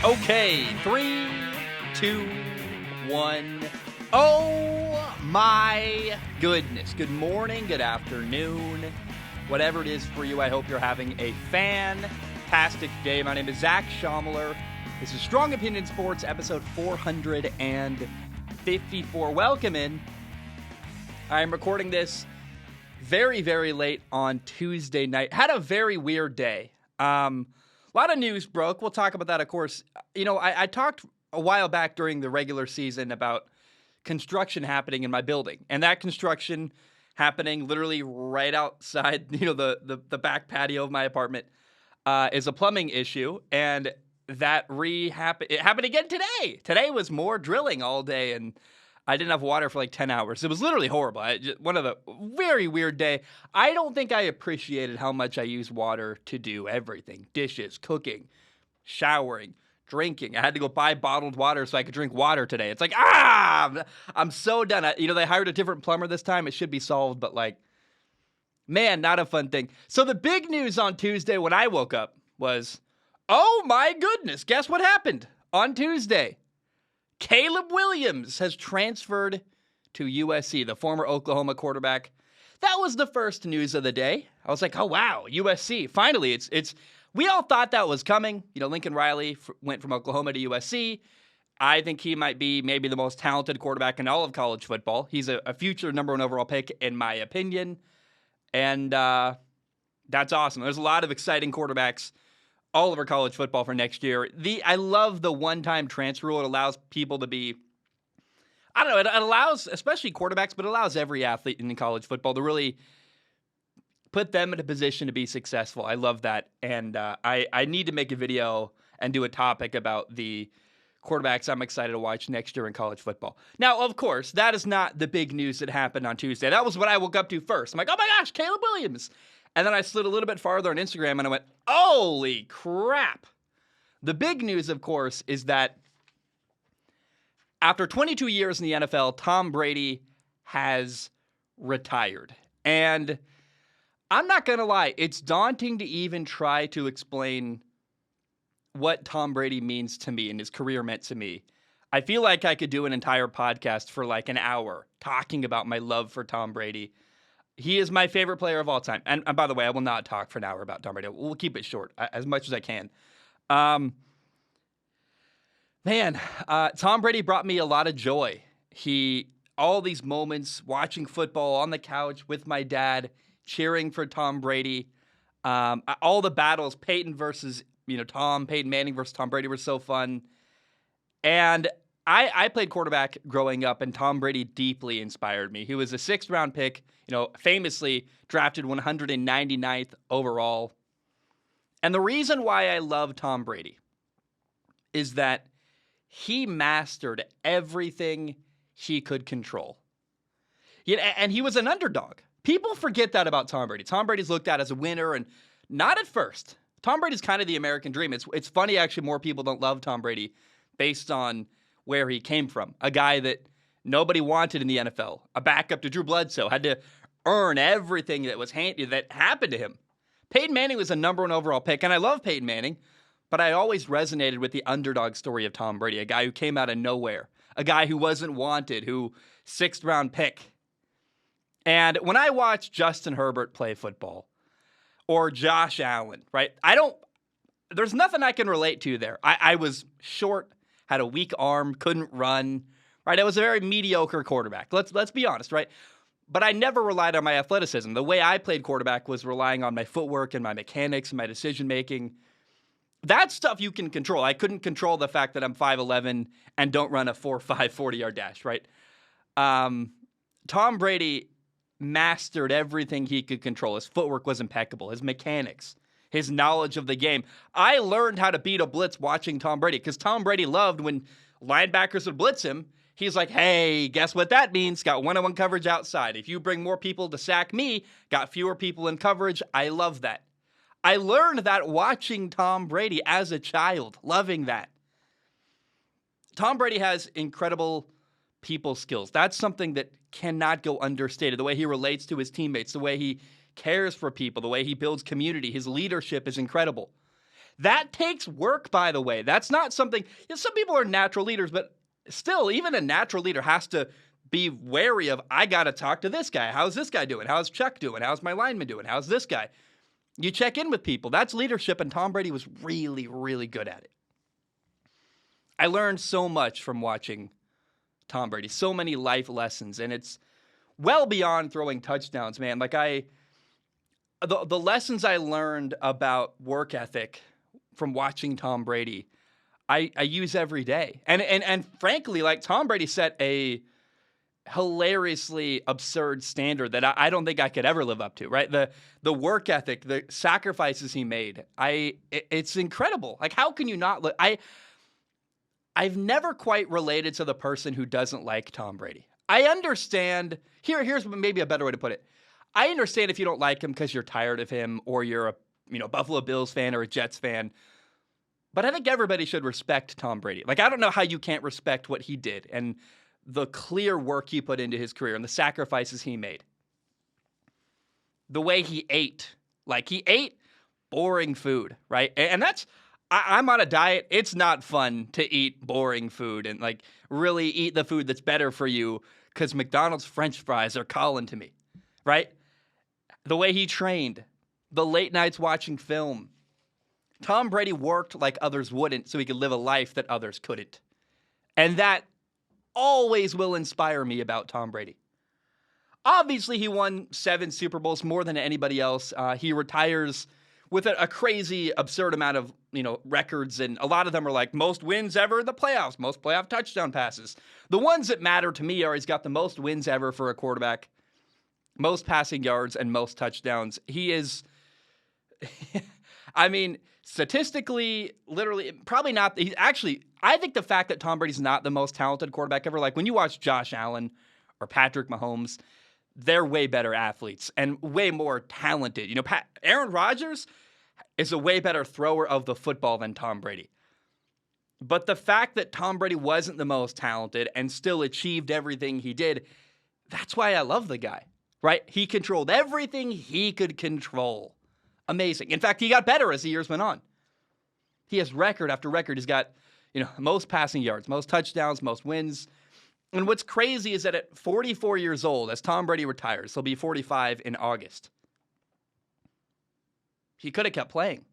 Okay, 3, 2, 1. Oh my goodness. Good morning, good afternoon, whatever it is for you. I hope you're having a fantastic day. My name is Zach Schomler. This is Strong Opinion Sports, episode 454. Welcome in. I'm recording this very, very late on Tuesday night. Had a very weird day. A lot of news broke. We'll talk about that, of course. You know, I talked a while back during the regular season about construction happening in my building, and that construction happening literally right outside, the back patio of my apartment is a plumbing issue, and that it happened again today. Today was more drilling all day, and I didn't have water for like 10 hours. It was literally horrible. One of the very weird day. I don't think I appreciated how much I use water to do everything. Dishes, cooking, showering, drinking. I had to go buy bottled water so I could drink water today. It's like, I'm so done. They hired a different plumber this time. It should be solved, but man, not a fun thing. So the big news on Tuesday when I woke up was, oh my goodness, guess what happened on Tuesday? Caleb Williams has transferred to USC, the former Oklahoma quarterback. That was the first news of the day. I was like, oh, wow, USC. Finally, it's. We all thought that was coming. Lincoln Riley went from Oklahoma to USC. I think he might be maybe the most talented quarterback in all of college football. He's a future number one overall pick, in my opinion. And that's awesome. There's a lot of exciting quarterbacks all over college football for next year. I love the one-time transfer rule. It allows people to be, it allows, especially quarterbacks, but it allows every athlete in college football to really put them in a position to be successful. I love that. And I need to make a video and do a topic about the quarterbacks I'm excited to watch next year in college football. Now, of course, that is not the big news that happened on Tuesday. That was what I woke up to first. I'm like, oh my gosh, Caleb Williams. And then I slid a little bit farther on Instagram and I went, holy crap. The big news, of course, is that after 22 years in the NFL, Tom Brady has retired. And I'm not going to lie, it's daunting to even try to explain what Tom Brady means to me and his career meant to me. I feel like I could do an entire podcast for like an hour talking about my love for Tom Brady. He is my favorite player of all time. And by the way, I will not talk for an hour about Tom Brady. We'll keep it short as much as I can. Tom Brady brought me a lot of joy. All these moments watching football on the couch with my dad, cheering for Tom Brady. All the battles, Peyton Manning versus Tom Brady were so fun. And I played quarterback growing up, and Tom Brady deeply inspired me. He was a 6th-round pick, famously drafted 199th overall. And the reason why I love Tom Brady is that he mastered everything he could control. And he was an underdog. People forget that about Tom Brady. Tom Brady's looked at as a winner, and not at first. Tom Brady's kind of the American dream. It's funny, actually, more people don't love Tom Brady based on where he came from. A guy that nobody wanted in the NFL. A backup to Drew Bledsoe. Had to earn everything that happened to him. Peyton Manning was a number one overall pick, and I love Peyton Manning, but I always resonated with the underdog story of Tom Brady. A guy who came out of nowhere. A guy who wasn't wanted, 6th-round pick. And when I watch Justin Herbert play football, or Josh Allen, right? There's nothing I can relate to there. I was short, had a weak arm, couldn't run, right? I was a very mediocre quarterback. Let's be honest, right? But I never relied on my athleticism. The way I played quarterback was relying on my footwork and my mechanics and my decision-making. That stuff you can control. I couldn't control the fact that I'm 5'11" and don't run a 4.5 40-yard dash, right? Tom Brady mastered everything he could control. His footwork was impeccable. His mechanics, his knowledge of the game. I learned how to beat a blitz watching Tom Brady because Tom Brady loved when linebackers would blitz him. He's like, hey, guess what that means? Got one-on-one coverage outside. If you bring more people to sack me, got fewer people in coverage. I love that. I learned that watching Tom Brady as a child, loving that. Tom Brady has incredible people skills. That's something that cannot go understated. The way he relates to his teammates, the way he cares for people, the way he builds community, his leadership is incredible. That takes work, by the way. That's not something, some people are natural leaders, but still, even a natural leader has to be wary of, I got to talk to this guy. How's this guy doing? How's Chuck doing? How's my lineman doing? How's this guy? You check in with people. That's leadership, and Tom Brady was really, really good at it. I learned so much from watching Tom Brady, so many life lessons, and it's well beyond throwing touchdowns, man. Like the lessons I learned about work ethic from watching Tom Brady, I use every day. And frankly, like Tom Brady set a hilariously absurd standard that I don't think I could ever live up to, right? The work ethic, the sacrifices he made, it's incredible. Like, how can you not look? I've never quite related to the person who doesn't like Tom Brady. I understand. Here's maybe a better way to put it. I understand if you don't like him because you're tired of him, or you're a Buffalo Bills fan or a Jets fan. But I think everybody should respect Tom Brady. Like, I don't know how you can't respect what he did and the clear work he put into his career and the sacrifices he made. The way he ate. Like, he ate boring food, right? And that's, I'm on a diet. It's not fun to eat boring food and, like, really eat the food that's better for you because McDonald's French fries are calling to me, right? The way he trained, the late nights watching film. Tom Brady worked like others wouldn't so he could live a life that others couldn't. And that always will inspire me about Tom Brady. Obviously, he won 7 Super Bowls, more than anybody else. He retires with a crazy, absurd amount of records, and a lot of them are like most wins ever in the playoffs, most playoff touchdown passes. The ones that matter to me are he's got the most wins ever for a quarterback, most passing yards, and most touchdowns. He is, I mean, statistically, literally, probably not. I think the fact that Tom Brady's not the most talented quarterback ever, like when you watch Josh Allen or Patrick Mahomes, they're way better athletes and way more talented. Aaron Rodgers is a way better thrower of the football than Tom Brady. But the fact that Tom Brady wasn't the most talented and still achieved everything he did, that's why I love the guy, right? He controlled everything he could control. Amazing. In fact, he got better as the years went on. He has record after record. He's got, most passing yards, most touchdowns, most wins. And what's crazy is that at 44 years old, as Tom Brady retires, he'll be 45 in August. He could have kept playing.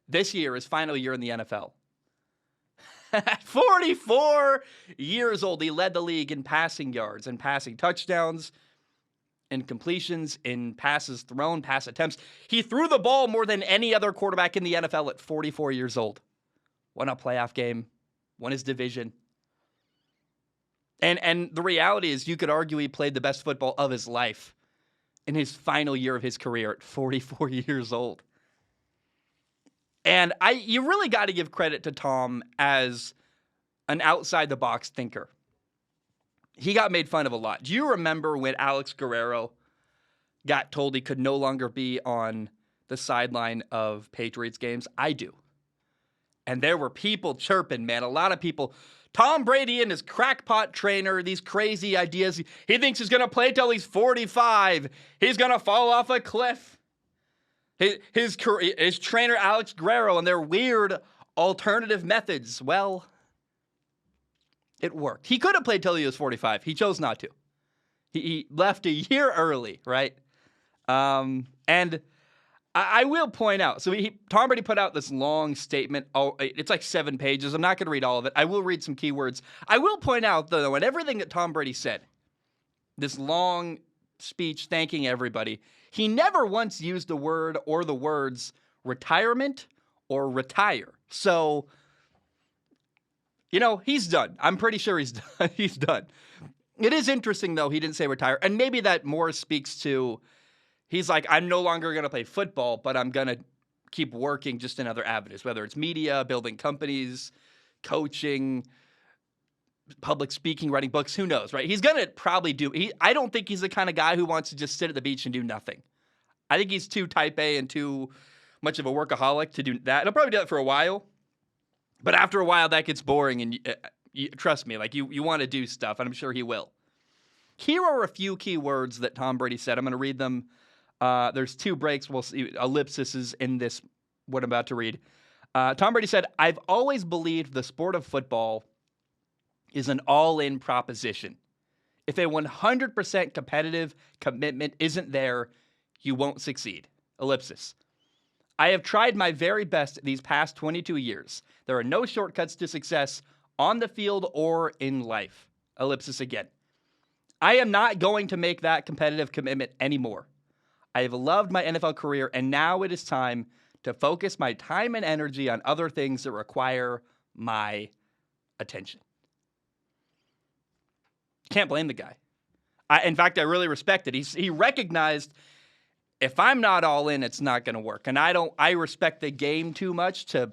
This year, his final year in the NFL. At 44 years old, he led the league in passing yards and passing touchdowns, in completions, in passes thrown, pass attempts. He threw the ball more than any other quarterback in the NFL at 44 years old. Won a playoff game, won his division. And the reality is, you could argue he played the best football of his life in his final year of his career at 44 years old. And you really got to give credit to Tom as an outside-the-box thinker. He got made fun of a lot. Do you remember when Alex Guerrero got told he could no longer be on the sideline of Patriots games? I do. And there were people chirping, man. A lot of people. Tom Brady and his crackpot trainer, these crazy ideas. He thinks he's going to play till he's 45. He's going to fall off a cliff. His trainer, Alex Guerrero, and their weird alternative methods. Well, it worked. He could have played till he was 45. He chose not to. He left a year early, right? And I will point out, so Tom Brady put out this long statement. Oh, it's like 7 pages. I'm not going to read all of it. I will read some keywords. I will point out, though, in everything that Tom Brady said, this long speech thanking everybody, he never once used the word or the words retirement or retire. So, he's done. I'm pretty sure he's done. He's done. It is interesting, though, he didn't say retire. And maybe that more speaks to, he's like, I'm no longer going to play football, but I'm going to keep working just in other avenues, whether it's media, building companies, coaching, public speaking, writing books, who knows, right? He's going to probably I don't think he's the kind of guy who wants to just sit at the beach and do nothing. I think he's too type A and too much of a workaholic to do that. He'll probably do that for a while. But after a while, that gets boring, and trust me, like you want to do stuff, and I'm sure he will. Here are a few key words that Tom Brady said. I'm going to read them. There's 2 breaks. We'll see ellipses in this, what I'm about to read. Tom Brady said, "I've always believed the sport of football is an all-in proposition. If a 100% competitive commitment isn't there, you won't succeed. Ellipsis. I have tried my very best these past 22 years. There are no shortcuts to success on the field or in life. Ellipsis again. I am not going to make that competitive commitment anymore. I have loved my NFL career, and now it is time to focus my time and energy on other things that require my attention." Can't blame the guy. In fact, I really respect it. He recognized, if I'm not all in, it's not going to work. And I respect the game too much to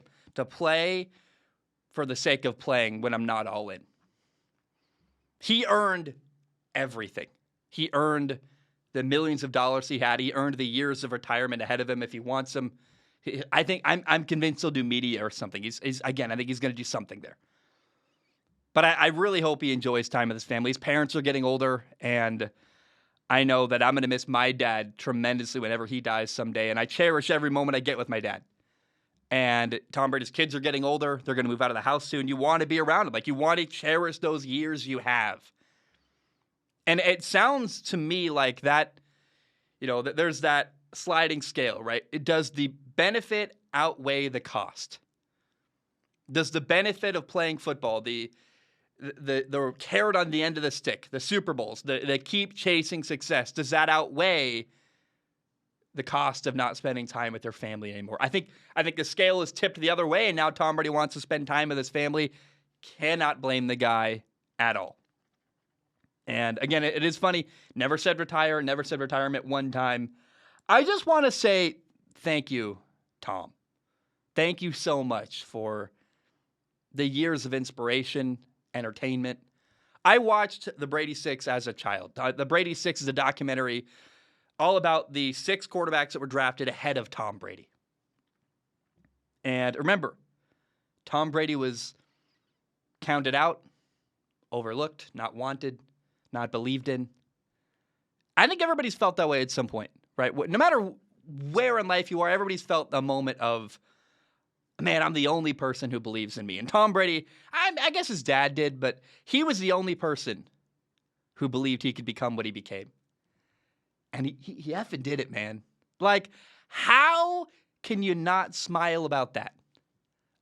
play for the sake of playing when I'm not all in. He earned everything. He earned the millions of dollars he had. He earned the years of retirement ahead of him if he wants them. I'm convinced he'll do media or something. I think he's going to do something there. But I really hope he enjoys time with his family. His parents are getting older, and I know that I'm going to miss my dad tremendously whenever he dies someday, and I cherish every moment I get with my dad. And Tom Brady's kids are getting older. They're going to move out of the house soon. You want to be around them. Like, you want to cherish those years you have. And it sounds to me like that, there's that sliding scale, right? Does the benefit outweigh the cost? Does the benefit of playing football, the carrot on the end of the stick, the Super Bowls, the keep chasing success, does that outweigh the cost of not spending time with their family anymore? I think the scale is tipped the other way, and now Tom Brady wants to spend time with his family. Cannot blame the guy at all. And again, it is funny. Never said retire, never said retirement one time. I just want to say thank you, Tom. Thank you so much for the years of inspiration, entertainment. I watched The Brady Six as a child. The Brady Six is a documentary all about the 6 quarterbacks that were drafted ahead of Tom Brady. And remember, Tom Brady was counted out, overlooked, not wanted, not believed in. I think everybody's felt that way at some point, right? No matter where in life you are, everybody's felt a moment of, man, I'm the only person who believes in me. And Tom Brady, I guess his dad did, but he was the only person who believed he could become what he became. And he effing did it, man. Like, how can you not smile about that?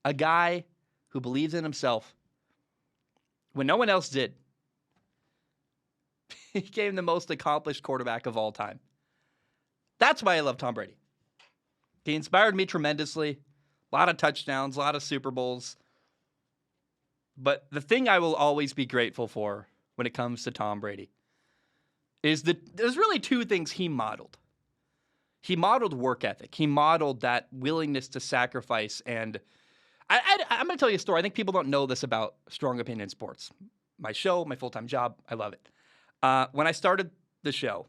A guy who believes in himself when no one else did. He became the most accomplished quarterback of all time. That's why I love Tom Brady. He inspired me tremendously. A lot of touchdowns, a lot of Super Bowls. But the thing I will always be grateful for when it comes to Tom Brady is that there's really 2 things he modeled. He modeled work ethic. He modeled that willingness to sacrifice. And I'm going to tell you a story. I think people don't know this about Strong Opinion Sports. My show, my full-time job, I love it. When I started the show,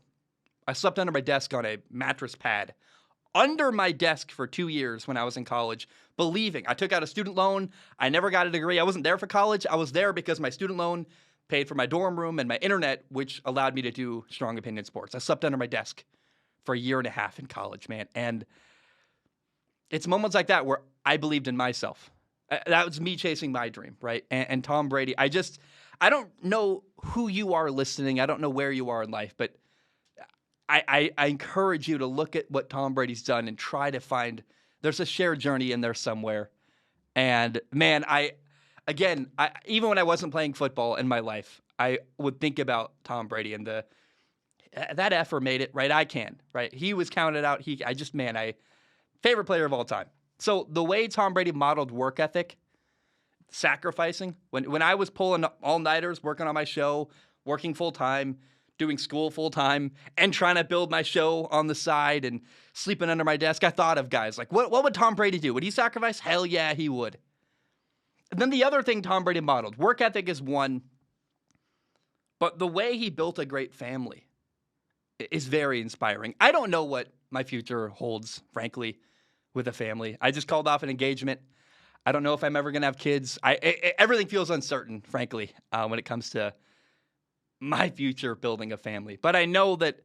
I slept under my desk on a mattress pad under my desk for 2 years when I was in college, believing. I took out a student loan. I never got a degree. I wasn't there for college. I was there because my student loan paid for my dorm room and my internet, which allowed me to do Strong Opinion Sports. I slept under my desk for 1.5 years in college, man. And it's moments like that where I believed in myself. That was me chasing my dream, right? And Tom Brady, I don't know who you are listening. I don't know where you are in life, but I encourage you to look at what Tom Brady's done and try to find, there's a shared journey in there somewhere. And man, even when I wasn't playing football in my life, I would think about Tom Brady and that effort made it, right? I can, right? He was counted out. Favorite player of all time. So the way Tom Brady modeled work ethic, sacrificing, when I was pulling all-nighters, working on my show, working full-time, doing school full-time, and trying to build my show on the side and sleeping under my desk, I thought of guys like, what would Tom Brady do? Would he sacrifice? Hell yeah, he would. And then the other thing Tom Brady modeled, work ethic is one, but the way he built a great family is very inspiring. I don't know what my future holds, frankly, with a family. I just called off an engagement. I don't know if I'm ever going to have kids. Everything feels uncertain, frankly, when it comes to my future building a family. But I know that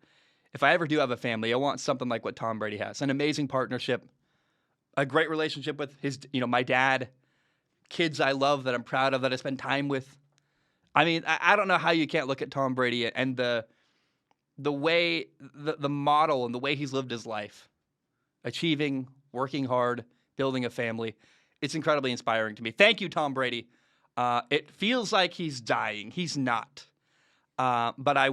if I ever do have a family, I want something like what Tom Brady has, an amazing partnership, a great relationship with my dad, kids I love that I'm proud of that I spend time with. I mean, I don't know how you can't look at Tom Brady and the way, the model and the way he's lived his life, achieving, working hard, building a family. It's incredibly inspiring to me. Thank you, Tom Brady. It feels like he's dying. He's not. But I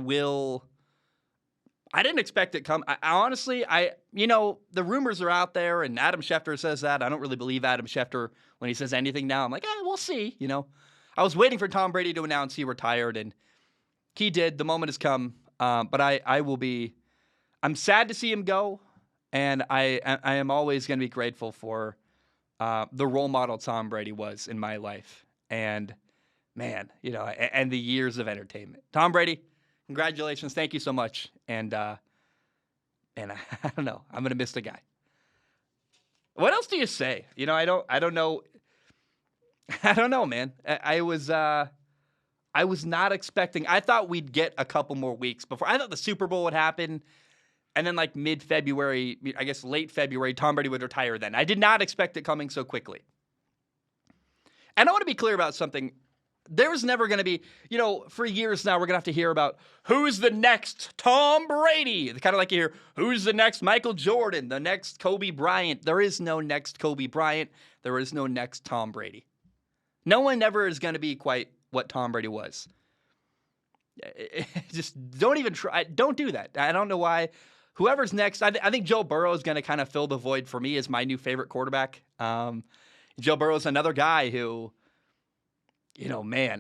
didn't expect it come. Honestly, the rumors are out there, and Adam Schefter says that. I don't really believe Adam Schefter when he says anything now. I'm like, we'll see. I was waiting for Tom Brady to announce he retired, and he did. The moment has come. But I'm sad to see him go, and I am always going to be grateful for the role model Tom Brady was in my life. And man, and the years of entertainment. Tom Brady, congratulations. Thank you so much. And I don't know. I'm going to miss the guy. What else do you say? I don't know. I don't know, man. I was not expecting. I thought we'd get a couple more weeks before. I thought the Super Bowl would happen, and then like mid-February, I guess late February, Tom Brady would retire then. I did not expect it coming so quickly. And I want to be clear about something. There's never going to be, for years now, we're going to have to hear about who's the next Tom Brady. Kind of like you hear, who's the next Michael Jordan, the next Kobe Bryant. There is no next Kobe Bryant. There is no next Tom Brady. No one ever is going to be quite what Tom Brady was. Just don't even try. Don't do that. I don't know why. Whoever's next, I think Joe Burrow is going to kind of fill the void for me as my new favorite quarterback. Joe Burrow is another guy who,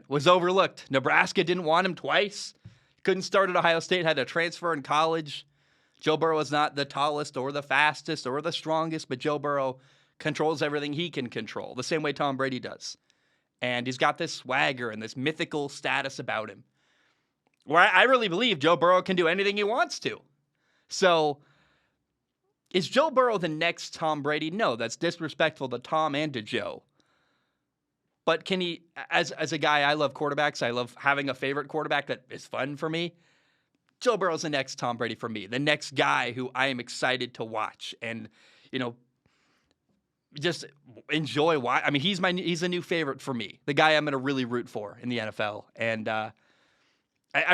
was overlooked. Nebraska didn't want him twice. Couldn't start at Ohio State, had to transfer in college. Joe Burrow is not the tallest or the fastest or the strongest, but Joe Burrow controls everything he can control, the same way Tom Brady does. And he's got this swagger and this mythical status about him, where I really believe Joe Burrow can do anything he wants to. So, is Joe Burrow the next Tom Brady? No, that's disrespectful to Tom and to Joe. But can he, as a guy, I love quarterbacks. I love having a favorite quarterback that is fun for me. Joe Burrow's the next Tom Brady for me, the next guy who I am excited to watch and, just enjoy. I mean, he's a new favorite for me, the guy I'm going to really root for in the NFL. And I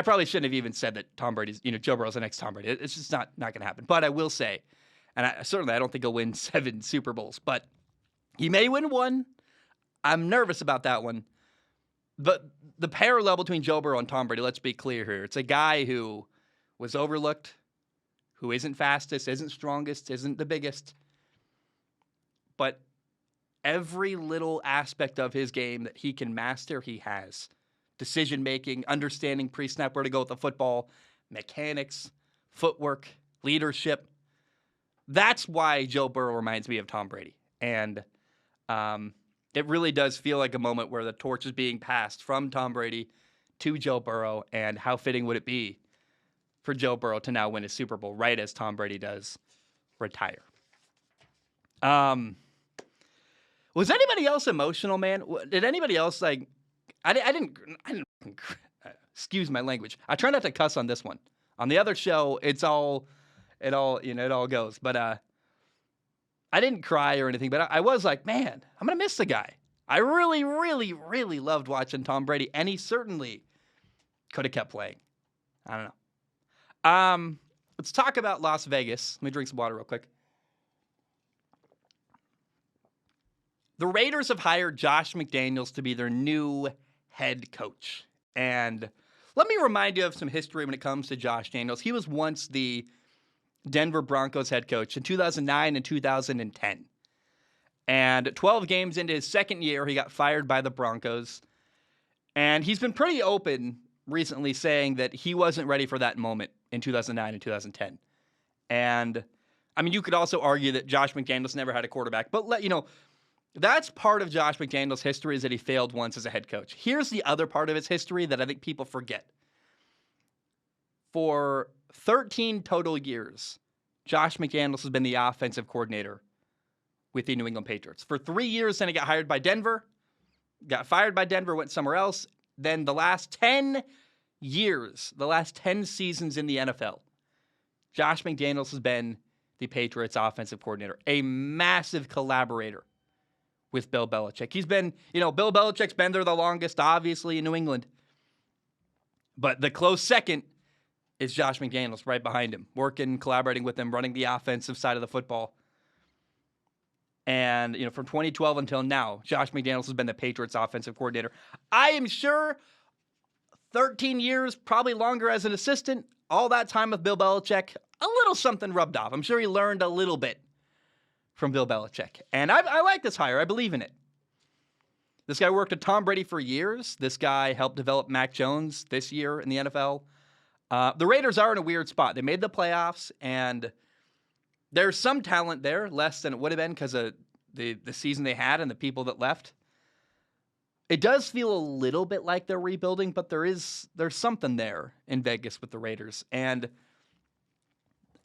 probably shouldn't have even said that Tom Brady's, Joe Burrow's the next Tom Brady. It's just not going to happen. But I will say, and I don't think he'll win 7 Super Bowls, but he may win 1. I'm nervous about that one. But the parallel between Joe Burrow and Tom Brady, let's be clear here. It's a guy who was overlooked, who isn't fastest, isn't strongest, isn't the biggest. But every little aspect of his game that he can master, he has. Decision-making, understanding pre-snap where to go with the football, mechanics, footwork, leadership. That's why Joe Burrow reminds me of Tom Brady. And it really does feel like a moment where the torch is being passed from Tom Brady to Joe Burrow. And how fitting would it be for Joe Burrow to now win a Super Bowl right as Tom Brady does retire? Was anybody else emotional, man? Did anybody else I didn't excuse my language. I try not to cuss on this one. On the other show, it all goes. But I didn't cry or anything, but I was like, man, I'm going to miss the guy. I really, really, really loved watching Tom Brady, and he certainly could have kept playing. I don't know. Let's talk about Las Vegas. Let me drink some water real quick. The Raiders have hired Josh McDaniels to be their new head coach. And let me remind you of some history when it comes to Josh Daniels. He was once the Denver Broncos head coach in 2009 and 2010. And 12 games into his second year, he got fired by the Broncos. And he's been pretty open recently saying that he wasn't ready for that moment in 2009 and 2010. And, I mean, you could also argue that Josh McDaniels never had a quarterback. But, that's part of Josh McDaniels' history is that he failed once as a head coach. Here's the other part of his history that I think people forget. For 13 total years, Josh McDaniels has been the offensive coordinator with the New England Patriots. For 3 years, then he got hired by Denver, got fired by Denver, went somewhere else. Then the last 10 years, the last 10 seasons in the NFL, Josh McDaniels has been the Patriots offensive coordinator, a massive collaborator with Bill Belichick. He's been, Bill Belichick's been there the longest, obviously, in New England. But the close second is Josh McDaniels right behind him, working, collaborating with him, running the offensive side of the football. And, from 2012 until now, Josh McDaniels has been the Patriots offensive coordinator. I am sure 13 years, probably longer as an assistant, all that time with Bill Belichick, a little something rubbed off. I'm sure he learned a little bit from Bill Belichick. And I like this hire. I believe in it. This guy worked with Tom Brady for years. This guy helped develop Mac Jones this year in the NFL. The Raiders are in a weird spot. They made the playoffs, and there's some talent there, less than it would have been because of the season they had and the people that left. It does feel a little bit like they're rebuilding, but there's something there in Vegas with the Raiders. And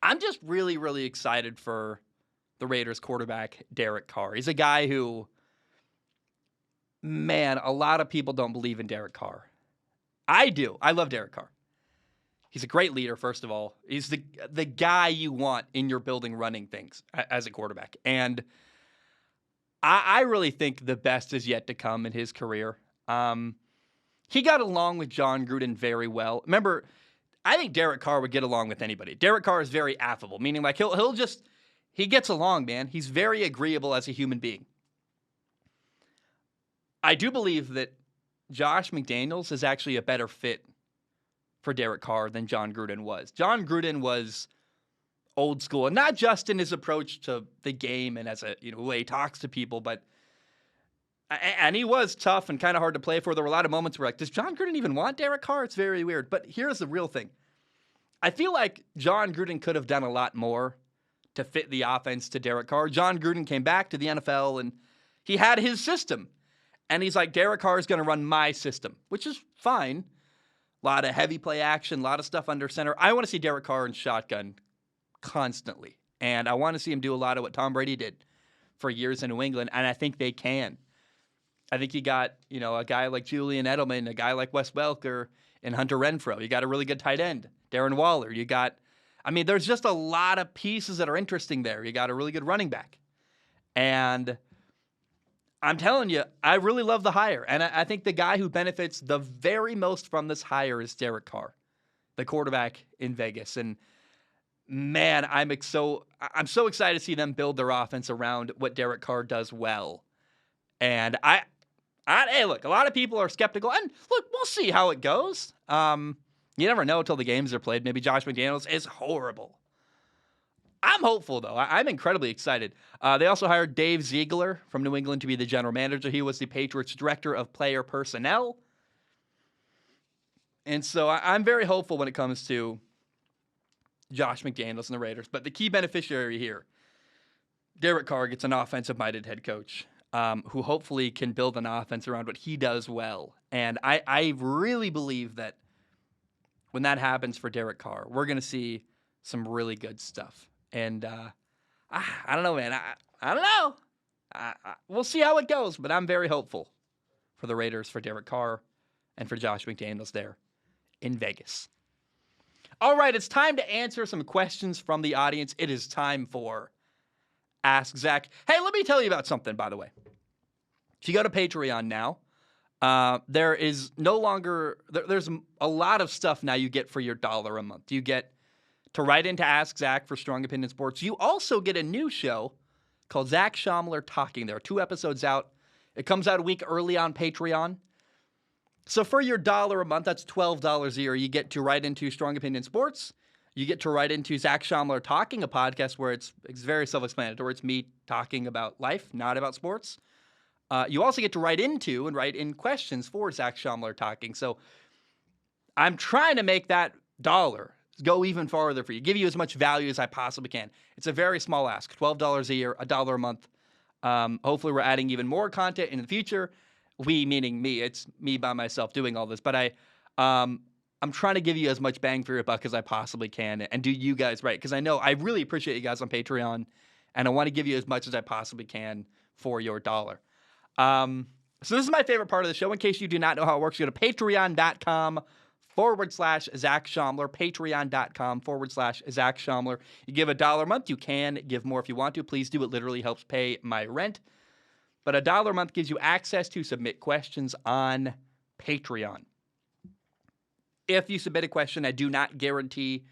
I'm just really, really excited for the Raiders quarterback, Derek Carr. He's a guy who, man, a lot of people don't believe in Derek Carr. I do. I love Derek Carr. He's a great leader, first of all. He's the guy you want in your building running things as a quarterback. And I really think the best is yet to come in his career. He got along with John Gruden very well. Remember, I think Derek Carr would get along with anybody. Derek Carr is very affable, meaning like he gets along, man. He's very agreeable as a human being. I do believe that Josh McDaniels is actually a better fit for Derek Carr than John Gruden was. John Gruden was old school, and not just in his approach to the game and as a way he talks to people, but and he was tough and kind of hard to play for. There were a lot of moments where does John Gruden even want Derek Carr? It's very weird. But here's the real thing. I feel like John Gruden could have done a lot more to fit the offense to Derek Carr. John Gruden came back to the NFL and he had his system. And he's like, Derek Carr is going to run my system, which is fine. A lot of heavy play action, a lot of stuff under center. I want to see Derek Carr in shotgun constantly. And I want to see him do a lot of what Tom Brady did for years in New England. And I think they can. I think you got, a guy like Julian Edelman, a guy like Wes Welker, and Hunter Renfrow. You got a really good tight end, Darren Waller. There's just a lot of pieces that are interesting there. You got a really good running back. And I'm telling you, I really love the hire. And I think the guy who benefits the very most from this hire is Derek Carr, the quarterback in Vegas. And man, I'm so excited to see them build their offense around what Derek Carr does well. And hey, look, a lot of people are skeptical. And look, we'll see how it goes. You never know until the games are played. Maybe Josh McDaniels is horrible. I'm hopeful, though. I'm incredibly excited. They also hired Dave Ziegler from New England to be the general manager. He was the Patriots' director of player personnel. And so I'm very hopeful when it comes to Josh McDaniels and the Raiders. But the key beneficiary here, Derek Carr gets an offensive-minded head coach who hopefully can build an offense around what he does well. And I really believe that when that happens for Derek Carr, we're going to see some really good stuff. And I don't know, man. I don't know. We'll see how it goes, but I'm very hopeful for the Raiders, for Derek Carr, and for Josh McDaniels there in Vegas. All right, it's time to answer some questions from the audience. It is time for Ask Zach. Hey, let me tell you about something, by the way. If you go to Patreon now, there is no longer, there's a lot of stuff now you get for your $1 a month. You get to write into Ask Zach for Strong Opinion Sports. You also get a new show called Zach Schaumler Talking. There are 2 episodes out. It comes out a week early on Patreon. So for your $1 a month, that's $12 a year, you get to write into Strong Opinion Sports. You get to write into Zach Schaumler Talking, a podcast where it's very self-explanatory. It's me talking about life, not about sports. You also get to write into and write in questions for Zach Schaumler Talking. So I'm trying to make that $1 go even farther for you, give you as much value as I possibly can. It's a very small ask, $12 a year, $1 a month. Hopefully we're adding even more content in the future. We, meaning me. It's me by myself doing all this. But I'm trying to give you as much bang for your buck as I possibly can and do you guys right. Because I know I really appreciate you guys on Patreon, and I want to give you as much as I possibly can for your $1. So this is my favorite part of the show. In case you do not know how it works, you go to Zach Schaumler, patreon.com/Zach Schaumler. You give $1 a month. You can give more if you want to. Please do. It literally helps pay my rent. But $1 a month gives you access to submit questions on Patreon. If you submit a question, I do not guarantee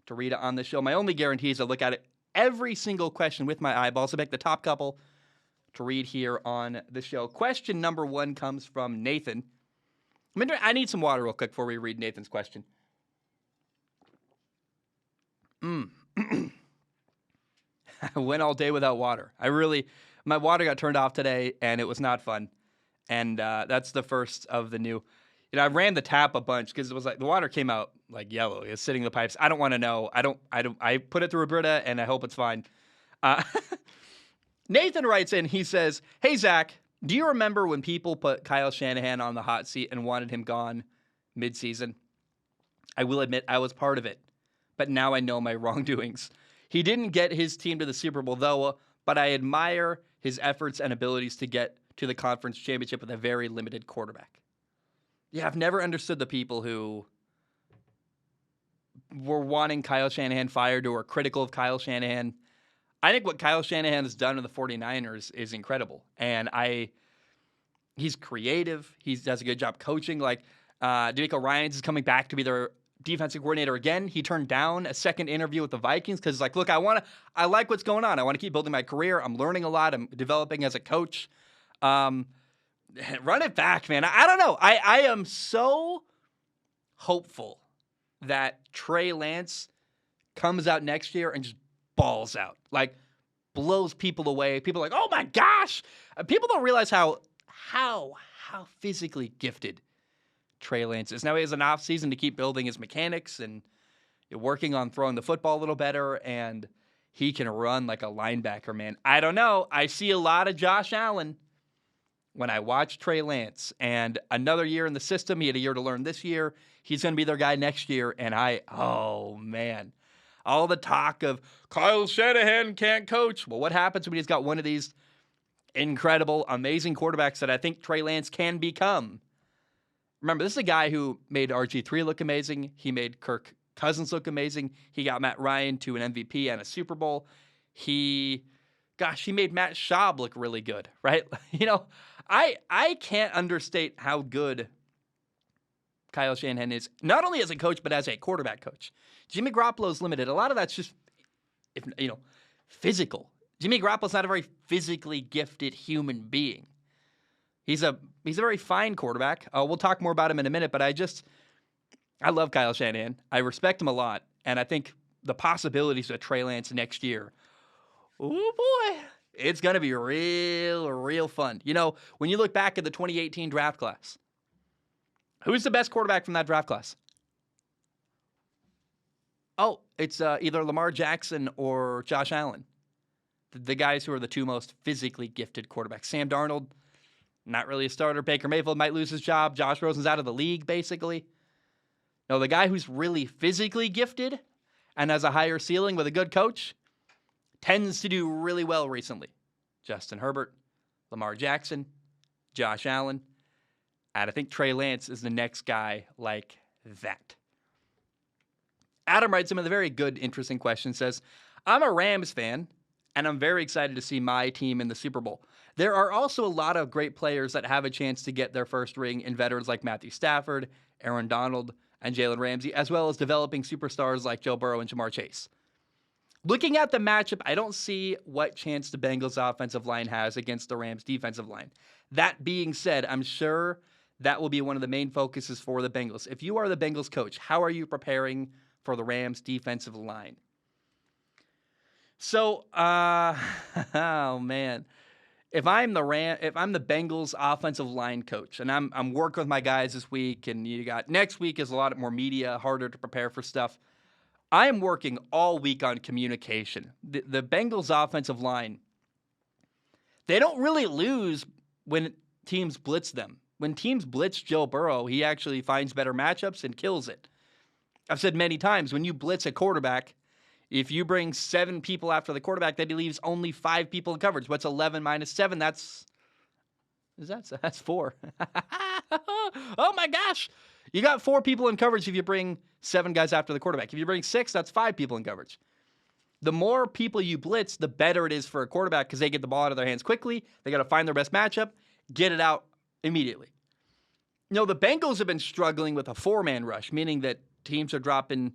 to read it on the show. My only guarantee is to look at it every single question with my eyeballs. I pick the top couple to read here on the show. Question number 1 comes from Nathan. I need some water real quick before we read Nathan's question. I went all day without water. My water got turned off today, and it was not fun. And that's the first of the new. I ran the tap a bunch because it was like the water came out like yellow. It was sitting in the pipes. I don't want to know. I put it through a Brita, and I hope it's fine. Nathan writes in. He says, "Hey Zach, do you remember when people put Kyle Shanahan on the hot seat and wanted him gone mid-season? I will admit I was part of it, but now I know my wrongdoings. He didn't get his team to the Super Bowl though, but I admire his efforts and abilities to get to the conference championship with a very limited quarterback." Yeah, I've never understood the people who were wanting Kyle Shanahan fired or were critical of Kyle Shanahan. I think what Kyle Shanahan has done to the 49ers is incredible. And he's creative. He does a good job coaching. Like, DeMeco Ryans is coming back to be their defensive coordinator again. He turned down a second interview with the Vikings because, like, look, I like what's going on. I want to keep building my career. I'm learning a lot. I'm developing as a coach. Run it back, man. I don't know. I am so hopeful that Trey Lance comes out next year and just balls out. Like, blows people away. People are like, oh my gosh. People don't realize how physically gifted Trey Lance is. Now he has an offseason to keep building his mechanics and working on throwing the football a little better, and he can run like a linebacker, man. I don't know. I see a lot of Josh Allen when I watch Trey Lance, and another year in the system. He had a year to learn this year. He's going to be their guy next year, and oh, man. All the talk of Kyle Shanahan can't coach. Well, what happens when he's got one of these incredible, amazing quarterbacks that I think Trey Lance can become? Remember, this is a guy who made RG3 look amazing. He made Kirk Cousins look amazing. He got Matt Ryan to an MVP and a Super Bowl. He made Matt Schaub look really good, right? I can't understate how good Kyle Shanahan is, not only as a coach, but as a quarterback coach. Jimmy Garoppolo's limited. A lot of that's just, physical. Jimmy Garoppolo's not a very physically gifted human being. He's a very fine quarterback. We'll talk more about him in a minute, but I love Kyle Shanahan. I respect him a lot, and I think the possibilities of Trey Lance next year, oh boy, it's going to be real fun. When you look back at the 2018 draft class, who's the best quarterback from that draft class? Oh, it's either Lamar Jackson or Josh Allen. The guys who are the two most physically gifted quarterbacks. Sam Darnold, not really a starter. Baker Mayfield might lose his job. Josh Rosen's out of the league, basically. No, the guy who's really physically gifted and has a higher ceiling with a good coach tends to do really well recently. Justin Herbert, Lamar Jackson, Josh Allen. And I think Trey Lance is the next guy like that. Adam writes him a very good, interesting question. Says, I'm a Rams fan, and I'm very excited to see my team in the Super Bowl. There are also a lot of great players that have a chance to get their first ring in veterans like Matthew Stafford, Aaron Donald, and Jalen Ramsey, as well as developing superstars like Joe Burrow and Jamar Chase. Looking at the matchup, I don't see what chance the Bengals offensive line has against the Rams defensive line. That being said, I'm sure that will be one of the main focuses for the Bengals. If you are the Bengals coach, how are you preparing for the Rams defensive line? So, oh man, if I'm the Bengals offensive line coach, and I'm working with my guys this week, and you got next week is a lot more media, harder to prepare for stuff. I am working all week on communication. The Bengals offensive line, they don't really lose when teams blitz them. When teams blitz Joe Burrow, he actually finds better matchups and kills it. I've said many times, when you blitz a quarterback, if you bring 7 people after the quarterback, then he leaves only 5 people in coverage. What's 11 minus 7? That's 4. Oh my gosh. You got 4 people in coverage if you bring 7 guys after the quarterback. If you bring 6, that's 5 people in coverage. The more people you blitz, the better it is for a quarterback because they get the ball out of their hands quickly. They got to find their best matchup, get it out immediately. The Bengals have been struggling with a 4-man rush, meaning that teams are dropping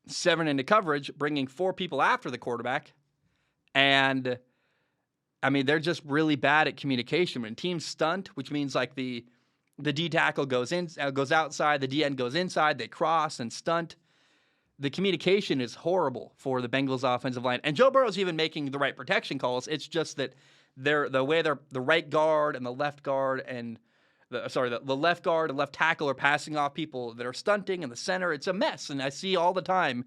7 into coverage, bringing 4 people after the quarterback. And, they're just really bad at communication. When teams stunt, which means like the D tackle goes outside, the D end goes inside, they cross and stunt. The communication is horrible for the Bengals offensive line. And Joe Burrow's even making the right protection calls. It's just that the right guard and the left guard and the left guard and left tackle are passing off people that are stunting in the center. It's a mess. And I see all the time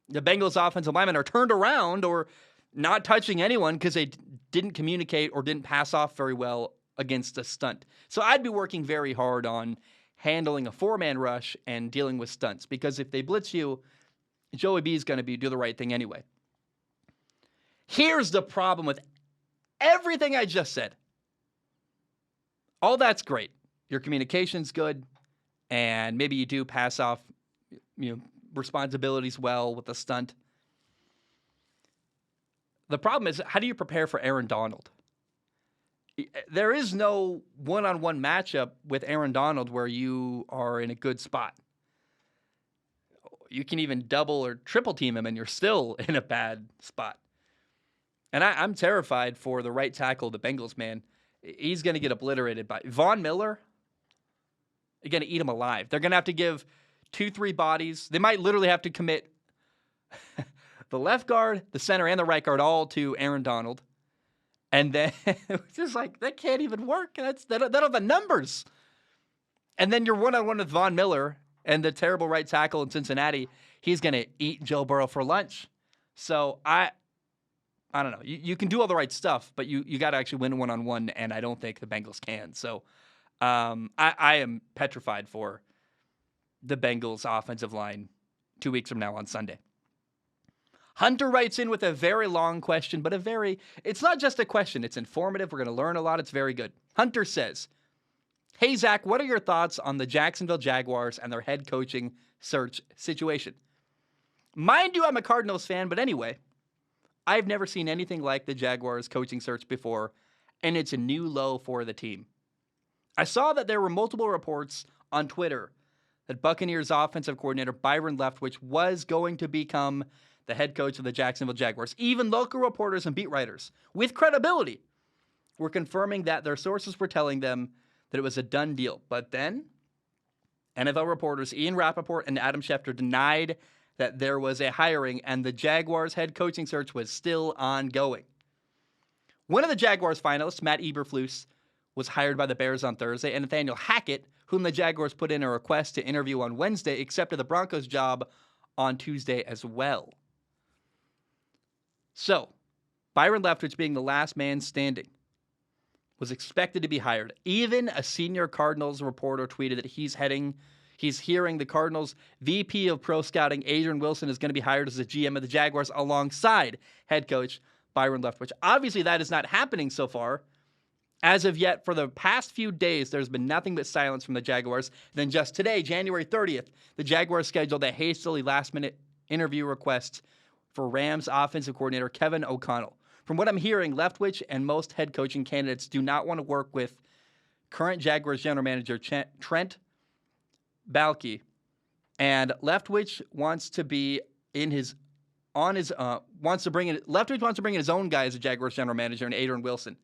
the Bengals offensive linemen are turned around or not touching anyone because they didn't communicate or didn't pass off very well against a stunt. So I'd be working very hard on handling a 4-man rush and dealing with stunts because if they blitz you, Joey B is going to do the right thing anyway. Here's the problem with everything I just said. All that's great. Your communication's good, and maybe you do pass off, responsibilities well with a stunt. The problem is, how do you prepare for Aaron Donald? There is no one-on-one matchup with Aaron Donald where you are in a good spot. You can even double or triple team him, and you're still in a bad spot. And I'm terrified for the right tackle, the Bengals, man. He's going to get obliterated by Von Miller. You're going to eat him alive. They're going to have to give 2-3 bodies. They might literally have to commit the left guard, the center, and the right guard all to Aaron Donald. And then it's just like, that can't even work. That don't have the numbers. And then you're one-on-one with Von Miller and the terrible right tackle in Cincinnati. He's going to eat Joe Burrow for lunch. So I don't know. You can do all the right stuff, but you got to actually win one-on-one, and I don't think the Bengals can. So I am petrified for the Bengals offensive line 2 weeks from now on Sunday. Hunter writes in with a very long question, but it's not just a question. It's informative. We're going to learn a lot. It's very good. Hunter says, hey, Zach, what are your thoughts on the Jacksonville Jaguars and their head coaching search situation? Mind you, I'm a Cardinals fan, but anyway, I've never seen anything like the Jaguars coaching search before, and it's a new low for the team. I saw that there were multiple reports on Twitter that Buccaneers offensive coordinator Byron Leftwich was going to become the head coach of the Jacksonville Jaguars. Even local reporters and beat writers with credibility were confirming that their sources were telling them that it was a done deal. But then NFL reporters Ian Rappaport and Adam Schefter denied that there was a hiring and the Jaguars head coaching search was still ongoing. One of the Jaguars finalists, Matt Eberflus, was hired by the Bears on Thursday, and Nathaniel Hackett, whom the Jaguars put in a request to interview on Wednesday, accepted the Broncos job on Tuesday as well. So, Byron Leftwich, being the last man standing, was expected to be hired. Even a senior Cardinals reporter tweeted that he's hearing the Cardinals VP of Pro Scouting, Adrian Wilson, is going to be hired as the GM of the Jaguars alongside head coach Byron Leftwich. Obviously, that is not happening so far. As of yet, for the past few days, there's been nothing but silence from the Jaguars. Then just today, January 30th, the Jaguars scheduled a hastily last-minute interview request for Rams offensive coordinator Kevin O'Connell. From what I'm hearing, Leftwich and most head coaching candidates do not want to work with current Jaguars general manager Trent Baalke, and Leftwich wants to be Leftwich wants to bring in his own guy as a Jaguars general manager and Adrian Wilson.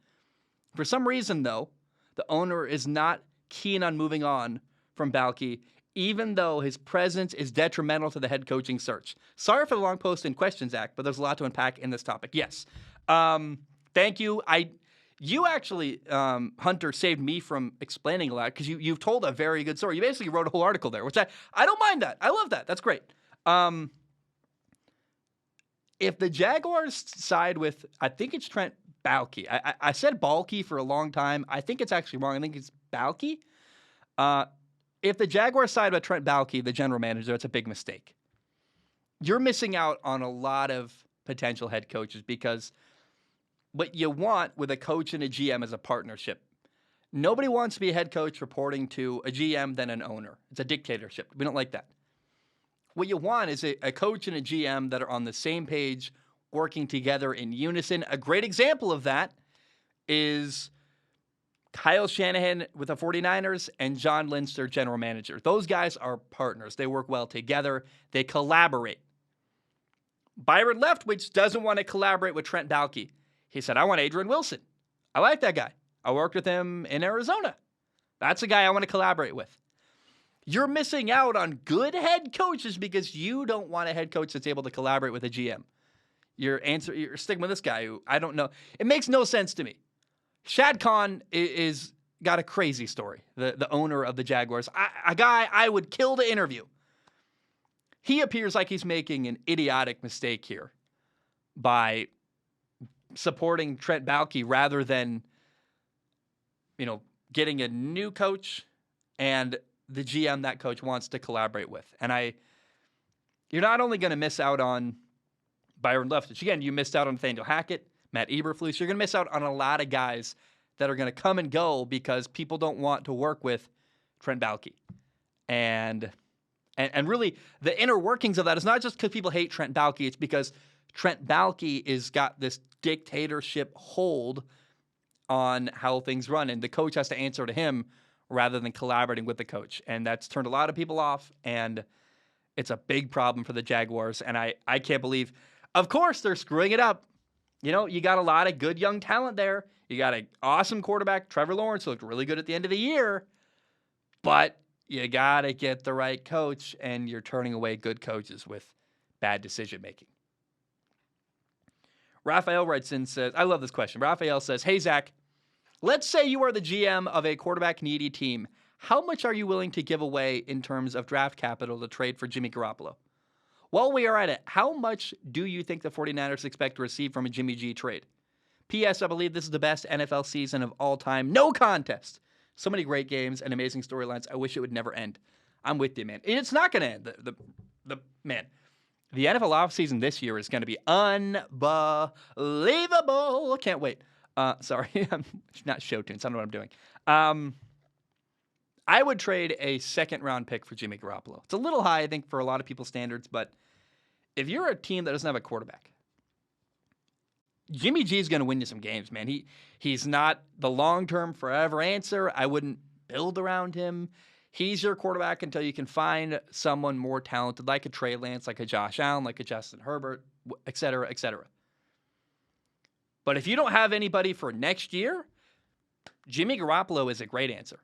For some reason, though, the owner is not keen on moving on from Baalke, even though his presence is detrimental to the head coaching search. Sorry for the long post and question, Zach, but there's a lot to unpack in this topic. Yes. Thank you. You actually, Hunter, saved me from explaining a lot because you've told a very good story. You basically wrote a whole article there, which I don't mind that. I love that. That's great. If the Jaguars side with, I think it's Trent Baalke. I said Baalke for a long time. I think it's actually wrong. I think it's Baalke. If the Jaguars side with Trent Baalke, the general manager, it's a big mistake. You're missing out on a lot of potential head coaches because what you want with a coach and a GM is a partnership. Nobody wants to be a head coach reporting to a GM than an owner. It's a dictatorship. We don't like that. What you want is a coach and a GM that are on the same page, working together in unison. A great example of that is Kyle Shanahan with the 49ers and John Lynch, their general manager. Those guys are partners. They work well together. They collaborate. Byron Leftwich doesn't want to collaborate with Trent Baalke. He said, I want Adrian Wilson. I like that guy. I worked with him in Arizona. That's a guy I want to collaborate with. You're missing out on good head coaches because you don't want a head coach that's able to collaborate with a GM. You're sticking with this guy who I don't know. It makes no sense to me. Shad Khan is got a crazy story, the owner of the Jaguars. A guy I would kill to interview. He appears like he's making an idiotic mistake here by supporting Trent Baalke rather than, getting a new coach and the GM that coach wants to collaborate with. And you're not only going to miss out on Byron Leftwich. Again, you missed out on Nathaniel Hackett, Matt Eberflus. You're going to miss out on a lot of guys that are going to come and go because people don't want to work with Trent Baalke. And really, the inner workings of that is not just because people hate Trent Baalke. It's because Trent Baalke has got this dictatorship hold on how things run, and the coach has to answer to him rather than collaborating with the coach. And that's turned a lot of people off, and it's a big problem for the Jaguars. And I can't believe, of course, they're screwing it up. You got a lot of good young talent there. You got an awesome quarterback, Trevor Lawrence, who looked really good at the end of the year. But you got to get the right coach, and you're turning away good coaches with bad decision-making. Raphael writes in, says, I love this question. Raphael says, hey, Zach, let's say you are the GM of a quarterback-needy team. How much are you willing to give away in terms of draft capital to trade for Jimmy Garoppolo? While we are at it, how much do you think the 49ers expect to receive from a Jimmy G trade? P.S. I believe this is the best NFL season of all time. No contest. So many great games and amazing storylines. I wish it would never end. I'm with you, man. And it's not going to end. The NFL offseason this year is going to be unbelievable. Can't wait. Sorry, I'm not show tunes. I don't know what I'm doing. I would trade a second-round pick for Jimmy Garoppolo. It's a little high, I think, for a lot of people's standards, but if you're a team that doesn't have a quarterback, Jimmy G is going to win you some games, man. He's not the long-term forever answer. I wouldn't build around him. He's your quarterback until you can find someone more talented, like a Trey Lance, like a Josh Allen, like a Justin Herbert, et cetera, et cetera. But if you don't have anybody for next year, Jimmy Garoppolo is a great answer.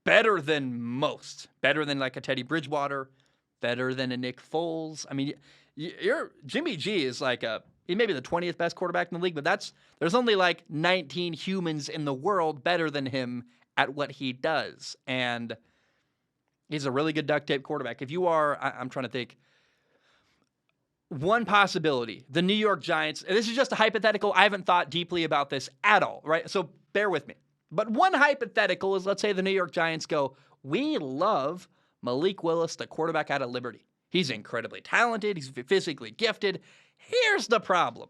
Better than most. Better than like a Teddy Bridgewater. Better than a Nick Foles. I mean, Jimmy G is like he may be the 20th best quarterback in the league, but there's only like 19 humans in the world better than him at what he does. And he's a really good duct tape quarterback. If you are, I'm trying to think, one possibility, the New York Giants, and this is just a hypothetical. I haven't thought deeply about this at all, right? So bear with me. But one hypothetical is, let's say the New York Giants go, we love Malik Willis, the quarterback out of Liberty. He's incredibly talented. He's physically gifted. Here's the problem.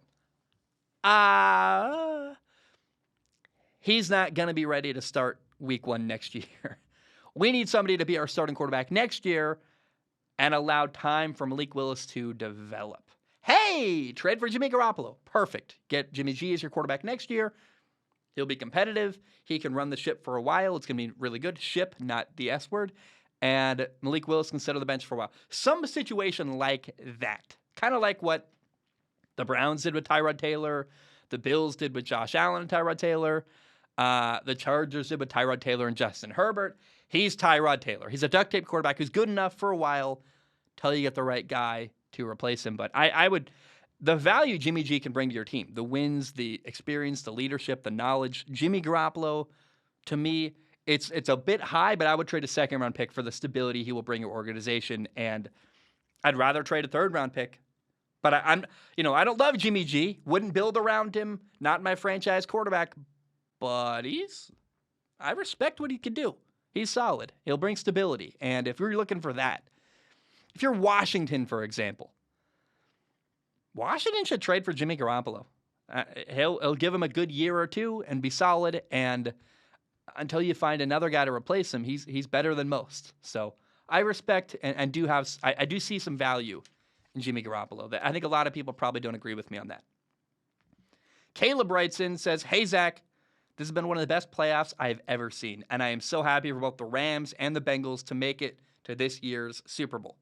He's not going to be ready to start week 1 next year. We need somebody to be our starting quarterback next year and allow time for Malik Willis to develop. Hey, trade for Jimmy Garoppolo. Perfect. Get Jimmy G as your quarterback next year. He'll be competitive. He can run the ship for a while. It's going to be really good. Ship, not the S word. And Malik Willis can sit on the bench for a while. Some situation like that. Kind of like what the Browns did with Tyrod Taylor. The Bills did with Josh Allen and Tyrod Taylor. The Chargers did with Tyrod Taylor and Justin Herbert. He's Tyrod Taylor. He's a duct tape quarterback who's good enough for a while till you get the right guy to replace him. But the value Jimmy G can bring to your team, the wins, the experience, the leadership, the knowledge. Jimmy Garoppolo, to me, it's a bit high, but I would trade a second-round pick for the stability he will bring your organization. And I'd rather trade a third-round pick. But I don't love Jimmy G. Wouldn't build around him. Not my franchise quarterback. But I respect what he can do. He's solid. He'll bring stability. And if you're looking for that, if you're Washington, for example, Washington should trade for Jimmy Garoppolo. He'll give him a good year or two and be solid. And until you find another guy to replace him, he's better than most. So I respect and do have I do see some value in Jimmy Garoppolo. I think a lot of people probably don't agree with me on that. Caleb writes in, says, "Hey Zach, this has been one of the best playoffs I've ever seen, and I am so happy for both the Rams and the Bengals to make it to this year's Super Bowl.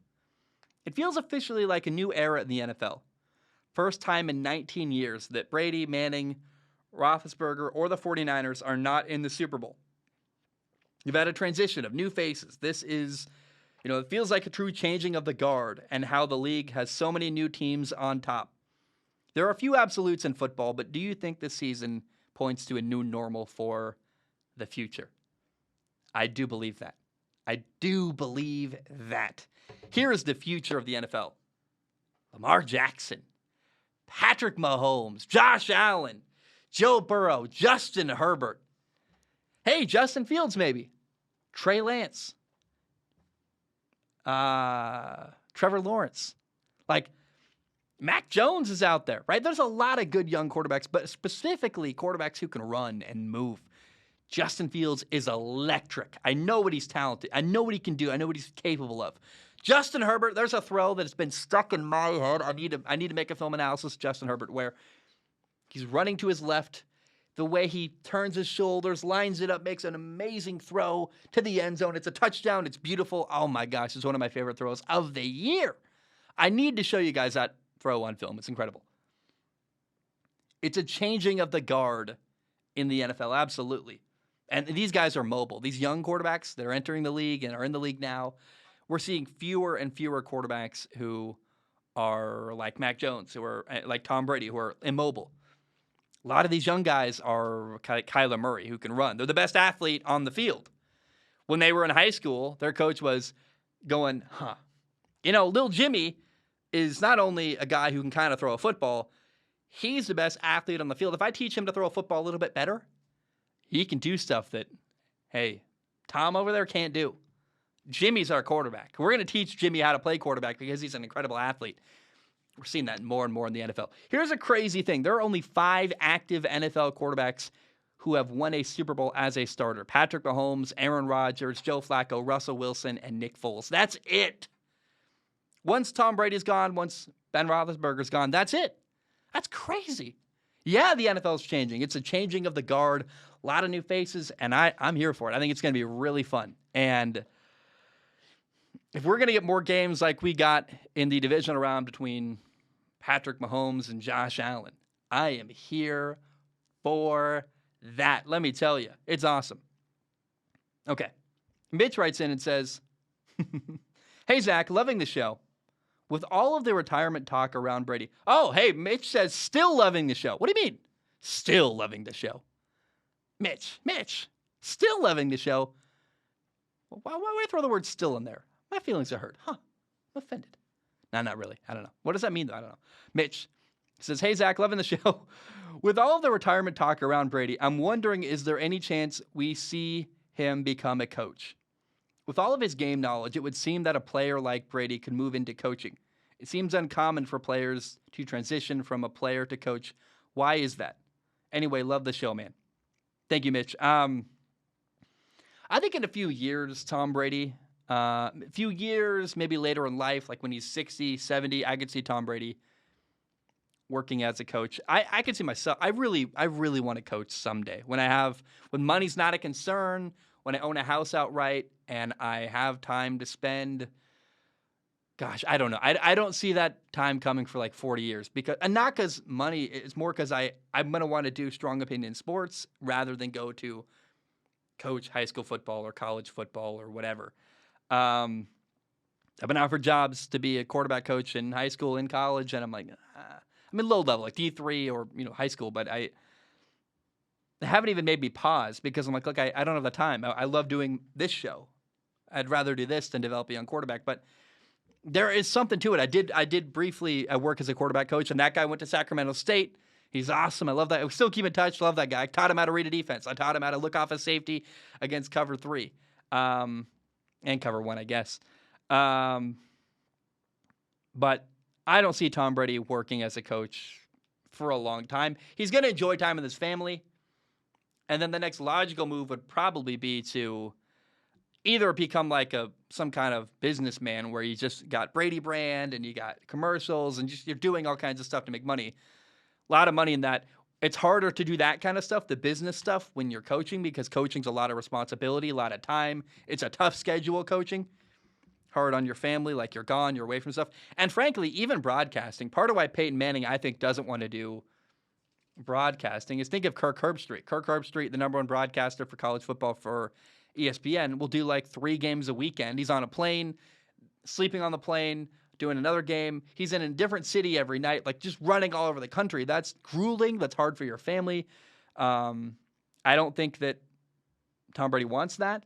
It feels officially like a new era in the NFL. First time in 19 years that Brady, Manning, Roethlisberger, or the 49ers are not in the Super Bowl. You've had a transition of new faces. This is, it feels like a true changing of the guard and how the league has so many new teams on top. There are a few absolutes in football, but do you think this season points to a new normal for the future?" I do believe that. I do believe that. Here is the future of the NFL. Lamar Jackson, Patrick Mahomes, Josh Allen, Joe Burrow, Justin Herbert. Hey, Justin Fields maybe. Trey Lance. Trevor Lawrence. Like, Mac Jones is out there, right? There's a lot of good young quarterbacks, but specifically quarterbacks who can run and move. Justin Fields is electric. I know what he's talented. I know what he can do. I know what he's capable of. Justin Herbert, there's a throw that's been stuck in my head. I need to make a film analysis of Justin Herbert where he's running to his left. The way he turns his shoulders, lines it up, makes an amazing throw to the end zone. It's a touchdown. It's beautiful. Oh my gosh, it's one of my favorite throws of the year. I need to show you guys that throw on film. It's incredible. It's a changing of the guard in the NFL, absolutely. And these guys are mobile. These young quarterbacks that are entering the league and are in the league now, we're seeing fewer and fewer quarterbacks who are like Mac Jones, who are like Tom Brady, who are immobile. A lot of these young guys are like Kyler Murray, who can run. They're the best athlete on the field. When they were in high school, their coach was going, little Jimmy is not only a guy who can kind of throw a football, he's the best athlete on the field. If I teach him to throw a football a little bit better, he can do stuff that, hey, Tom over there can't do. Jimmy's our quarterback. We're going to teach Jimmy how to play quarterback because he's an incredible athlete. We're seeing that more and more in the NFL. Here's a crazy thing. There are only 5 active NFL quarterbacks who have won a Super Bowl as a starter. Patrick Mahomes, Aaron Rodgers, Joe Flacco, Russell Wilson, and Nick Foles. That's it. Once Tom Brady's gone, once Ben Roethlisberger's gone, that's it. That's crazy. Yeah, the NFL's changing. It's a changing of the guard. A lot of new faces, and I'm here for it. I think it's going to be really fun. And if we're going to get more games like we got in the divisional round between Patrick Mahomes and Josh Allen, I am here for that. Let me tell you, it's awesome. Okay. Mitch writes in and says, "Hey, Zach, loving the show. With all of the retirement talk around Brady." Oh, hey, Mitch says, still loving the show. What do you mean? Still loving the show. Mitch, still loving the show. Why throw the word still in there? My feelings are hurt. I'm offended. No, not really. I don't know. What does that mean, though? I don't know. Mitch says, "Hey, Zach, loving the show. With all of the retirement talk around Brady, I'm wondering, is there any chance we see him become a coach? With all of his game knowledge, it would seem that a player like Brady could move into coaching. It seems uncommon for players to transition from a player to coach. Why is that? Anyway, love the show, man." Thank you, Mitch. I think in a few years, Tom Brady, a few years, maybe later in life, like when he's 60, 70, I could see Tom Brady working as a coach. I could see myself. I really want to coach someday. When money's not a concern, when I own a house outright and I have time to spend, gosh, I don't know. I don't see that time coming for like 40 years and not because money, it's more because I'm going to want to do strong opinion sports rather than go to coach high school football or college football or whatever. I've been offered jobs to be a quarterback coach in high school, in college, and I'm like, I'm in low level, like D3 or high school, but they haven't even made me pause because I'm like, look, I don't have the time. I love doing this show. I'd rather do this than develop a young quarterback, but there is something to it. I did briefly work as a quarterback coach, and that guy went to Sacramento State. He's awesome. I love that. We still keep in touch. Love that guy. I taught him how to read a defense. I taught him how to look off a safety against cover 3 and cover 1, I guess. But I don't see Tom Brady working as a coach for a long time. He's going to enjoy time with his family. And then the next logical move would probably be to either become like some kind of businessman where you just got Brady brand and you got commercials and you're doing all kinds of stuff to make money. A lot of money in that. It's harder to do that kind of stuff, the business stuff, when you're coaching, because coaching's a lot of responsibility, a lot of time. It's a tough schedule, coaching. Hard on your family, like you're gone, you're away from stuff. And frankly, even broadcasting, part of why Peyton Manning, I think, doesn't want to do broadcasting is think of Kirk Herbstreit. Kirk Herbstreit, the number one broadcaster for college football for ESPN, will do like 3 games a weekend. He's on a plane, sleeping on the plane, doing another game. He's in a different city every night, like just running all over the country. That's grueling. That's hard for your family. I don't think that Tom Brady wants that.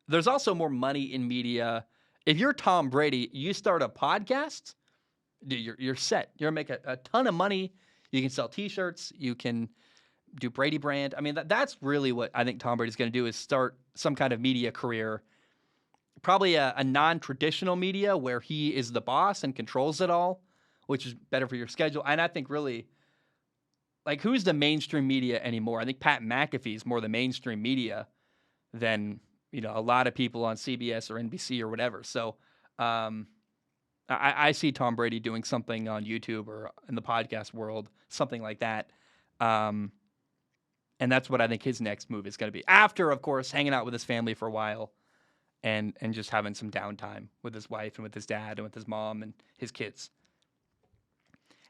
There's also more money in media. If you're Tom Brady, you start a podcast, dude, you're set. You're going to make a ton of money. You can sell T-shirts. You can do Brady brand. I mean, that's really what I think Tom Brady's going to do is start some kind of media career. Probably a non-traditional media where he is the boss and controls it all, which is better for your schedule. And I think really, like, who's the mainstream media anymore? I think Pat McAfee is more the mainstream media than, a lot of people on CBS or NBC or whatever. So I see Tom Brady doing something on YouTube or in the podcast world, something like that. And that's what I think his next move is going to be. After, of course, hanging out with his family for a while and just having some downtime with his wife and with his dad and with his mom and his kids.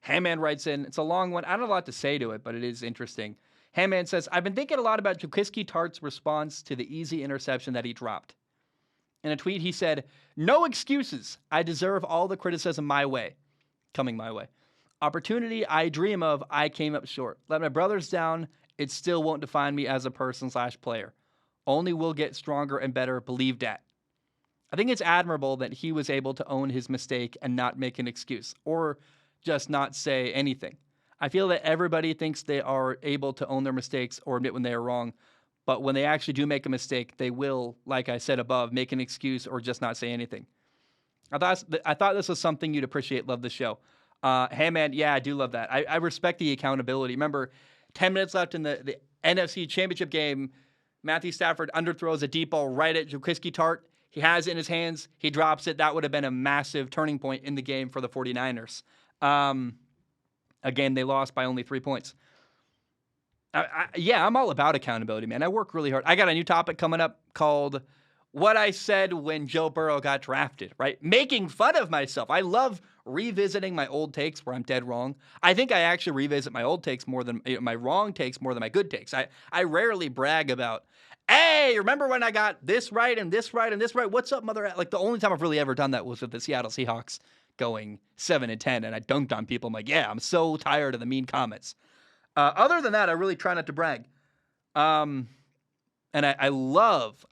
Hamman writes in, it's a long one. I don't have a lot to say to it, but it is interesting. Hamman says, I've been thinking a lot about Jaquiski Tartt's response to the easy interception that he dropped. In a tweet, he said, no excuses. I deserve all the criticism coming my way. Opportunity I dream of, I came up short. Let my brothers down. It still won't define me as a person/player. Only will get stronger and better, believe that. I think it's admirable that he was able to own his mistake and not make an excuse or just not say anything. I feel that everybody thinks they are able to own their mistakes or admit when they are wrong, but when they actually do make a mistake, they will, like I said above, make an excuse or just not say anything. I thought this was something you'd appreciate. Love the show. Hey, man, yeah, I do love that. I respect the accountability. Remember, 10 minutes left in the NFC Championship game, Matthew Stafford underthrows a deep ball right at Jaquiski Tartt. He has it in his hands. He drops it. That would have been a massive turning point in the game for the 49ers. Again, they lost by only 3 points. I'm all about accountability, man. I work really hard. I got a new topic coming up called What I Said When Joe Burrow Got Drafted, right? Making fun of myself. I love revisiting my old takes where I'm dead wrong. I think I actually revisit my old takes more than my wrong takes more than my good takes. I rarely brag about, hey, remember when I got this right and this right and this right? What's up, mother? Like, the only time I've really ever done that was with the Seattle Seahawks going 7-10, and I dunked on people. I'm like, yeah, I'm so tired of the mean comments. Other than that, I really try not to brag. And I love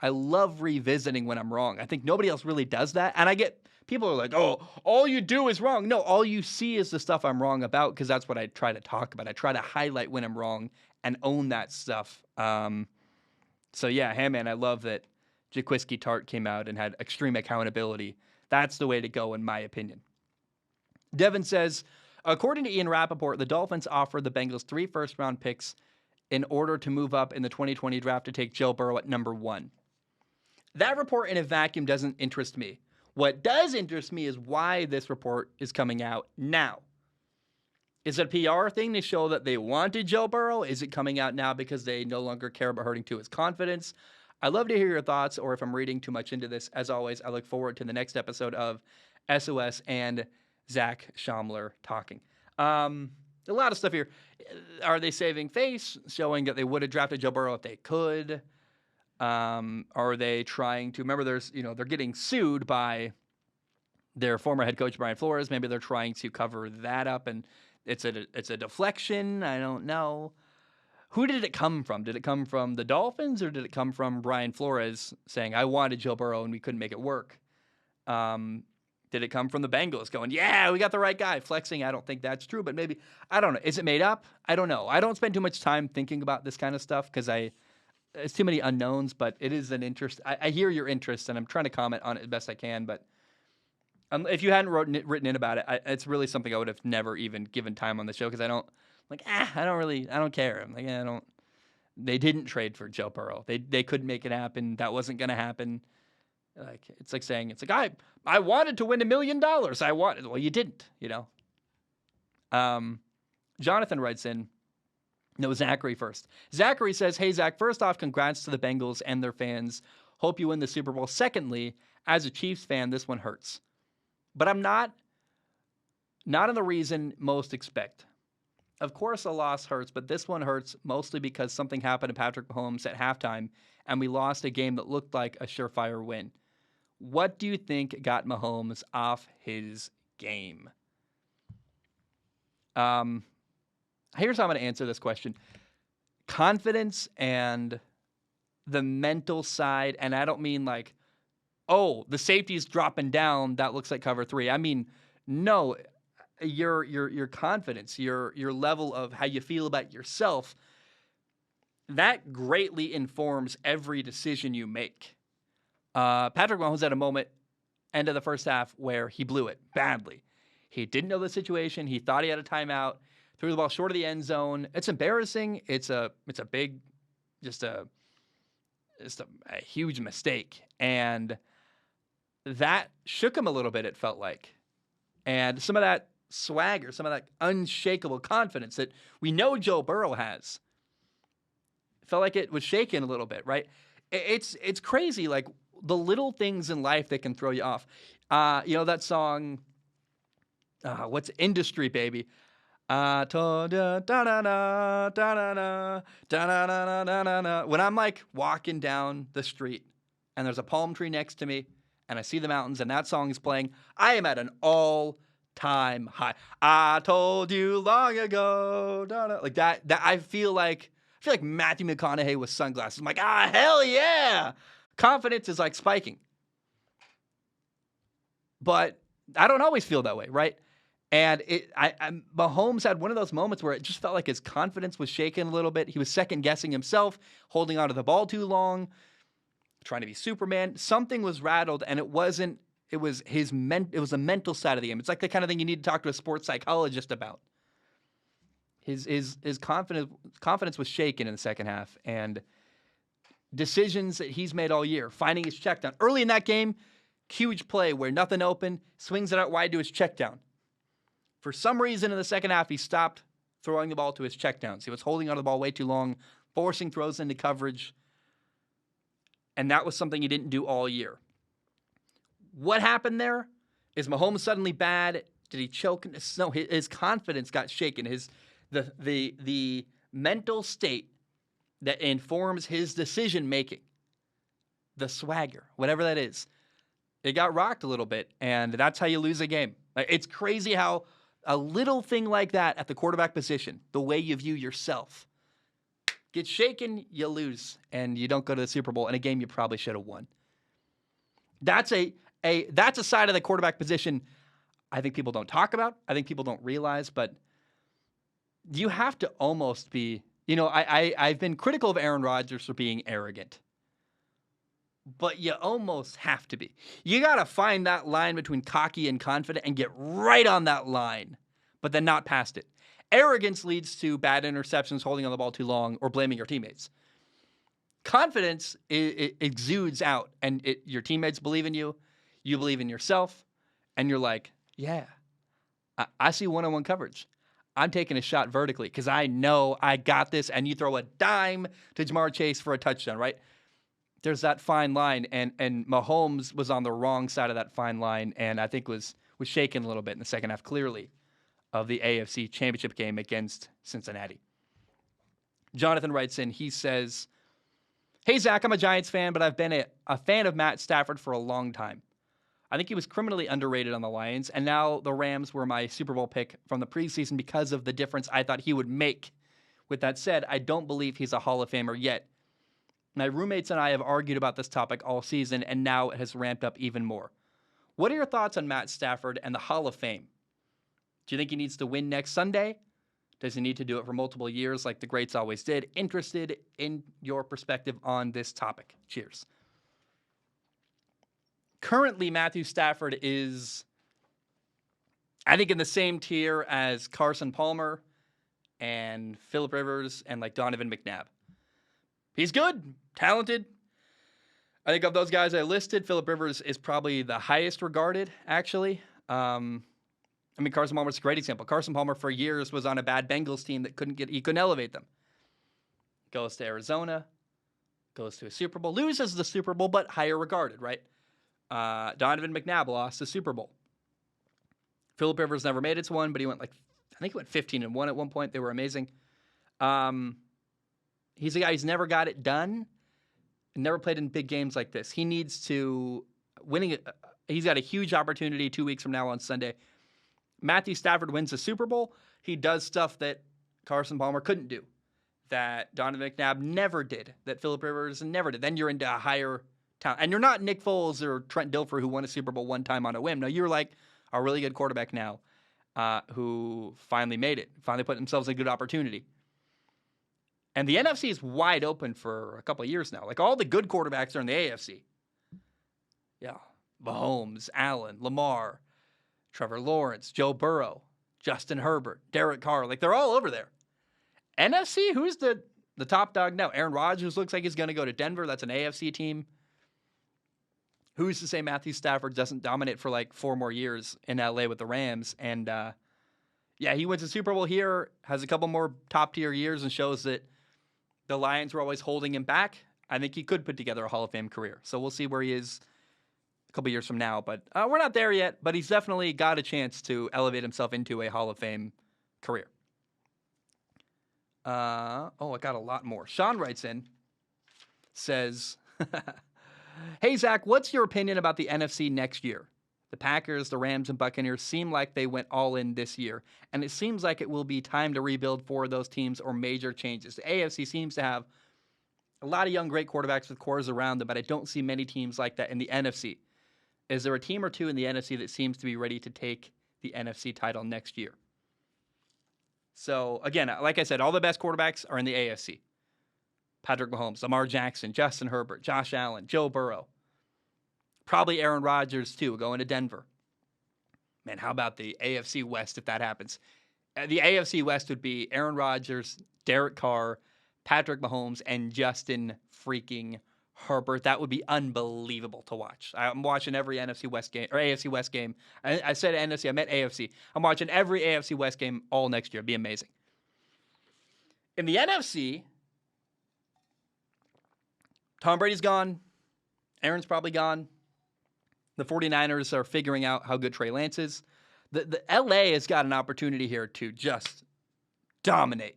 revisiting when I'm wrong. I think nobody else really does that. And I get people are like, oh, all you do is wrong. No, all you see is the stuff I'm wrong about because that's what I try to talk about. I try to highlight when I'm wrong and own that stuff. So yeah, hey man, I love that Jaquiski Tartt came out and had extreme accountability. That's the way to go, in my opinion. Devin says, according to Ian Rappaport, the Dolphins offered the Bengals 3 first-round picks in order to move up in the 2020 draft to take Joe Burrow at number 1. That report in a vacuum doesn't interest me. What does interest me is why this report is coming out now. Is it a PR thing to show that they wanted Joe Burrow? Is it coming out now because they no longer care about hurting Tua's confidence? I'd love to hear your thoughts, or if I'm reading too much into this. As always, I look forward to the next episode of SOS and Zach Schaumler talking. A lot of stuff here. Are they saving face, showing that they would have drafted Joe Burrow if they could? Are they trying to, remember they're getting sued by their former head coach, Brian Flores. Maybe they're trying to cover that up and it's a deflection. I don't know. Who did it come from? Did it come from the Dolphins or did it come from Brian Flores saying, I wanted Joe Burrow and we couldn't make it work? Did it come from the Bengals going, yeah, we got the right guy, flexing? I don't think that's true, but maybe, I don't know. Is it made up? I don't know. I don't spend too much time thinking about this kind of stuff because it's too many unknowns, but it is an interest. I hear your interest, and I'm trying to comment on it as best I can, but if you hadn't written in about it, it's really something I would have never even given time on the show because I don't care. I'm like, They didn't trade for Joe Burrow. They couldn't make it happen. That wasn't going to happen. It's like saying, I wanted to win $1 million. Well, you didn't, Jonathan writes in, no, Zachary first. Zachary says, hey, Zach, first off, congrats to the Bengals and their fans. Hope you win the Super Bowl. Secondly, as a Chiefs fan, this one hurts. But I'm not in the reason most expect. Of course, a loss hurts, but this one hurts mostly because something happened to Patrick Mahomes at halftime, and we lost a game that looked like a surefire win. What do you think got Mahomes off his game? Here's how I'm going to answer this question. Confidence and the mental side, and I don't mean like, oh, the safety's dropping down, that looks like cover 3. I mean, no, your confidence, your level of how you feel about yourself, that greatly informs every decision you make. Patrick Mahomes had a moment, end of the first half, where he blew it badly. He didn't know the situation. He thought he had a timeout, threw the ball short of the end zone. It's embarrassing. It's a big, just a huge mistake. And that shook him a little bit, it felt like. And some of that swagger, some of that unshakable confidence that we know Joe Burrow has, felt like it was shaken a little bit, right? It's crazy, like the little things in life that can throw you off. That song, what's Industry, Baby? When I'm like walking down the street and there's a palm tree next to me and I see the mountains and that song is playing, I am at an all-time high. I told you long ago, like that I feel like Matthew McConaughey with sunglasses. I'm like, hell yeah! Confidence is like spiking. But I don't always feel that way, right? And Mahomes had one of those moments where it just felt like his confidence was shaken a little bit. He was second-guessing himself, holding onto the ball too long, trying to be Superman. Something was rattled, and it was the mental side of the game. It's like the kind of thing you need to talk to a sports psychologist about. His confidence was shaken in the second half, and decisions that he's made all year, finding his check down. Early in that game, huge play where nothing open, swings it out wide to his check down. For some reason in the second half, he stopped throwing the ball to his checkdowns. He was holding onto the ball way too long, forcing throws into coverage, and that was something he didn't do all year. What happened there? Is Mahomes suddenly bad? Did he choke? No, his confidence got shaken. The mental state that informs his decision making, the swagger, whatever that is, it got rocked a little bit, and that's how you lose a game. It's crazy how a little thing like that at the quarterback position, the way you view yourself, gets shaken, you lose, and you don't go to the Super Bowl in a game you probably should have won. That's a side of the quarterback position I think people don't talk about. I think people don't realize, but you have to almost be, I've been critical of Aaron Rodgers for being arrogant, but you almost have to be. You got to find that line between cocky and confident and get right on that line, but then not past it. Arrogance leads to bad interceptions, holding on the ball too long, or blaming your teammates. Confidence it exudes out, and your teammates believe in you, you believe in yourself, and you're like, yeah, I see one-on-one coverage. I'm taking a shot vertically because I know I got this, and you throw a dime to Jamar Chase for a touchdown, right? There's that fine line, and Mahomes was on the wrong side of that fine line, and I think was shaken a little bit in the second half, clearly, of the AFC Championship game against Cincinnati. Jonathan writes in, he says, hey, Zach, I'm a Giants fan, but I've been a fan of Matt Stafford for a long time. I think he was criminally underrated on the Lions, and now the Rams were my Super Bowl pick from the preseason because of the difference I thought he would make. With that said, I don't believe he's a Hall of Famer yet. My roommates and I have argued about this topic all season, and now it has ramped up even more. What are your thoughts on Matt Stafford and the Hall of Fame? Do you think he needs to win next Sunday? Does he need to do it for multiple years like the greats always did? Interested in your perspective on this topic. Cheers. Currently, Matthew Stafford is, I think, in the same tier as Carson Palmer and Phillip Rivers and like Donovan McNabb. He's good, talented. I think of those guys I listed, Phillip Rivers is probably the highest regarded, actually. Carson Palmer's a great example. Carson Palmer for years was on a bad Bengals team that he couldn't elevate them. Goes to Arizona, goes to a Super Bowl, loses the Super Bowl, but higher regarded, right? Donovan McNabb lost the Super Bowl. Phillip Rivers never made it to one, but he went I think he went 15-1 at one point. They were amazing. He's a guy who's never got it done, never played in big games like this. He needs to he's got a huge opportunity 2 weeks from now on Sunday. Matthew Stafford wins the Super Bowl. He does stuff that Carson Palmer couldn't do, that Donovan McNabb never did, that Phillip Rivers never did. Then you're into a higher talent. And you're not Nick Foles or Trent Dilfer, who won a Super Bowl one time on a whim. No, you're like a really good quarterback now who finally made it, finally put themselves in a good opportunity. And the NFC is wide open for a couple of years now. Like, all the good quarterbacks are in the AFC. Yeah. Mahomes, Allen, Lamar, Trevor Lawrence, Joe Burrow, Justin Herbert, Derek Carr. Like, they're all over there. NFC, who's the top dog now? Aaron Rodgers looks like he's going to go to Denver. That's an AFC team. Who's to say Matthew Stafford doesn't dominate for like 4 more years in LA with the Rams? And he wins the Super Bowl here, has a couple more top-tier years, and shows that the Lions were always holding him back. I think he could put together a Hall of Fame career. So we'll see where he is a couple years from now. But we're not there yet, but he's definitely got a chance to elevate himself into a Hall of Fame career. I got a lot more. Sean writes in, says, hey, Zach, what's your opinion about the NFC next year? The Packers, the Rams, and Buccaneers seem like they went all in this year, and it seems like it will be time to rebuild for those teams or major changes. The AFC seems to have a lot of young, great quarterbacks with cores around them, but I don't see many teams like that in the NFC. Is there a team or two in the NFC that seems to be ready to take the NFC title next year? So, again, like I said, all the best quarterbacks are in the AFC. Patrick Mahomes, Lamar Jackson, Justin Herbert, Josh Allen, Joe Burrow. Probably Aaron Rodgers, too, going to Denver. Man, how about the AFC West if that happens? The AFC West would be Aaron Rodgers, Derek Carr, Patrick Mahomes, and Justin freaking Herbert. That would be unbelievable to watch. I'm watching every NFC West game, or AFC West game. I said NFC, I meant AFC. I'm watching every AFC West game all next year. It'd be amazing. In the NFC, Tom Brady's gone. Aaron's probably gone. The 49ers are figuring out how good Trey Lance is. The LA has got an opportunity here to just dominate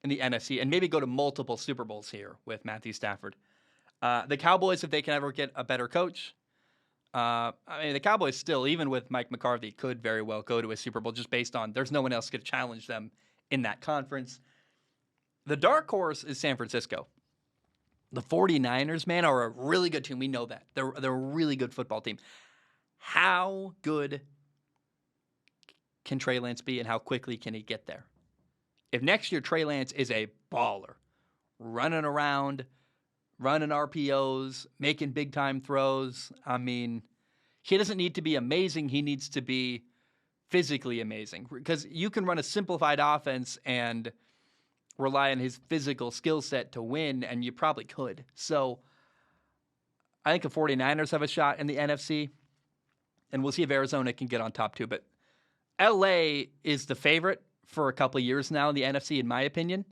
in the NFC and maybe go to multiple Super Bowls here with Matthew Stafford. The Cowboys, if they can ever get a better coach, the Cowboys still, even with Mike McCarthy, could very well go to a Super Bowl just based on there's no one else could challenge them in that conference. The dark horse is San Francisco. The 49ers, man, are a really good team. We know that. They're a really good football team. How good can Trey Lance be, and how quickly can he get there? If next year Trey Lance is a baller, running around, running RPOs, making big-time throws, he doesn't need to be amazing. He needs to be physically amazing, because you can run a simplified offense and rely on his physical skill set to win, and you probably could. So I think the 49ers have a shot in the NFC, and we'll see if Arizona can get on top too. But LA is the favorite for a couple of years now in the NFC, in my opinion.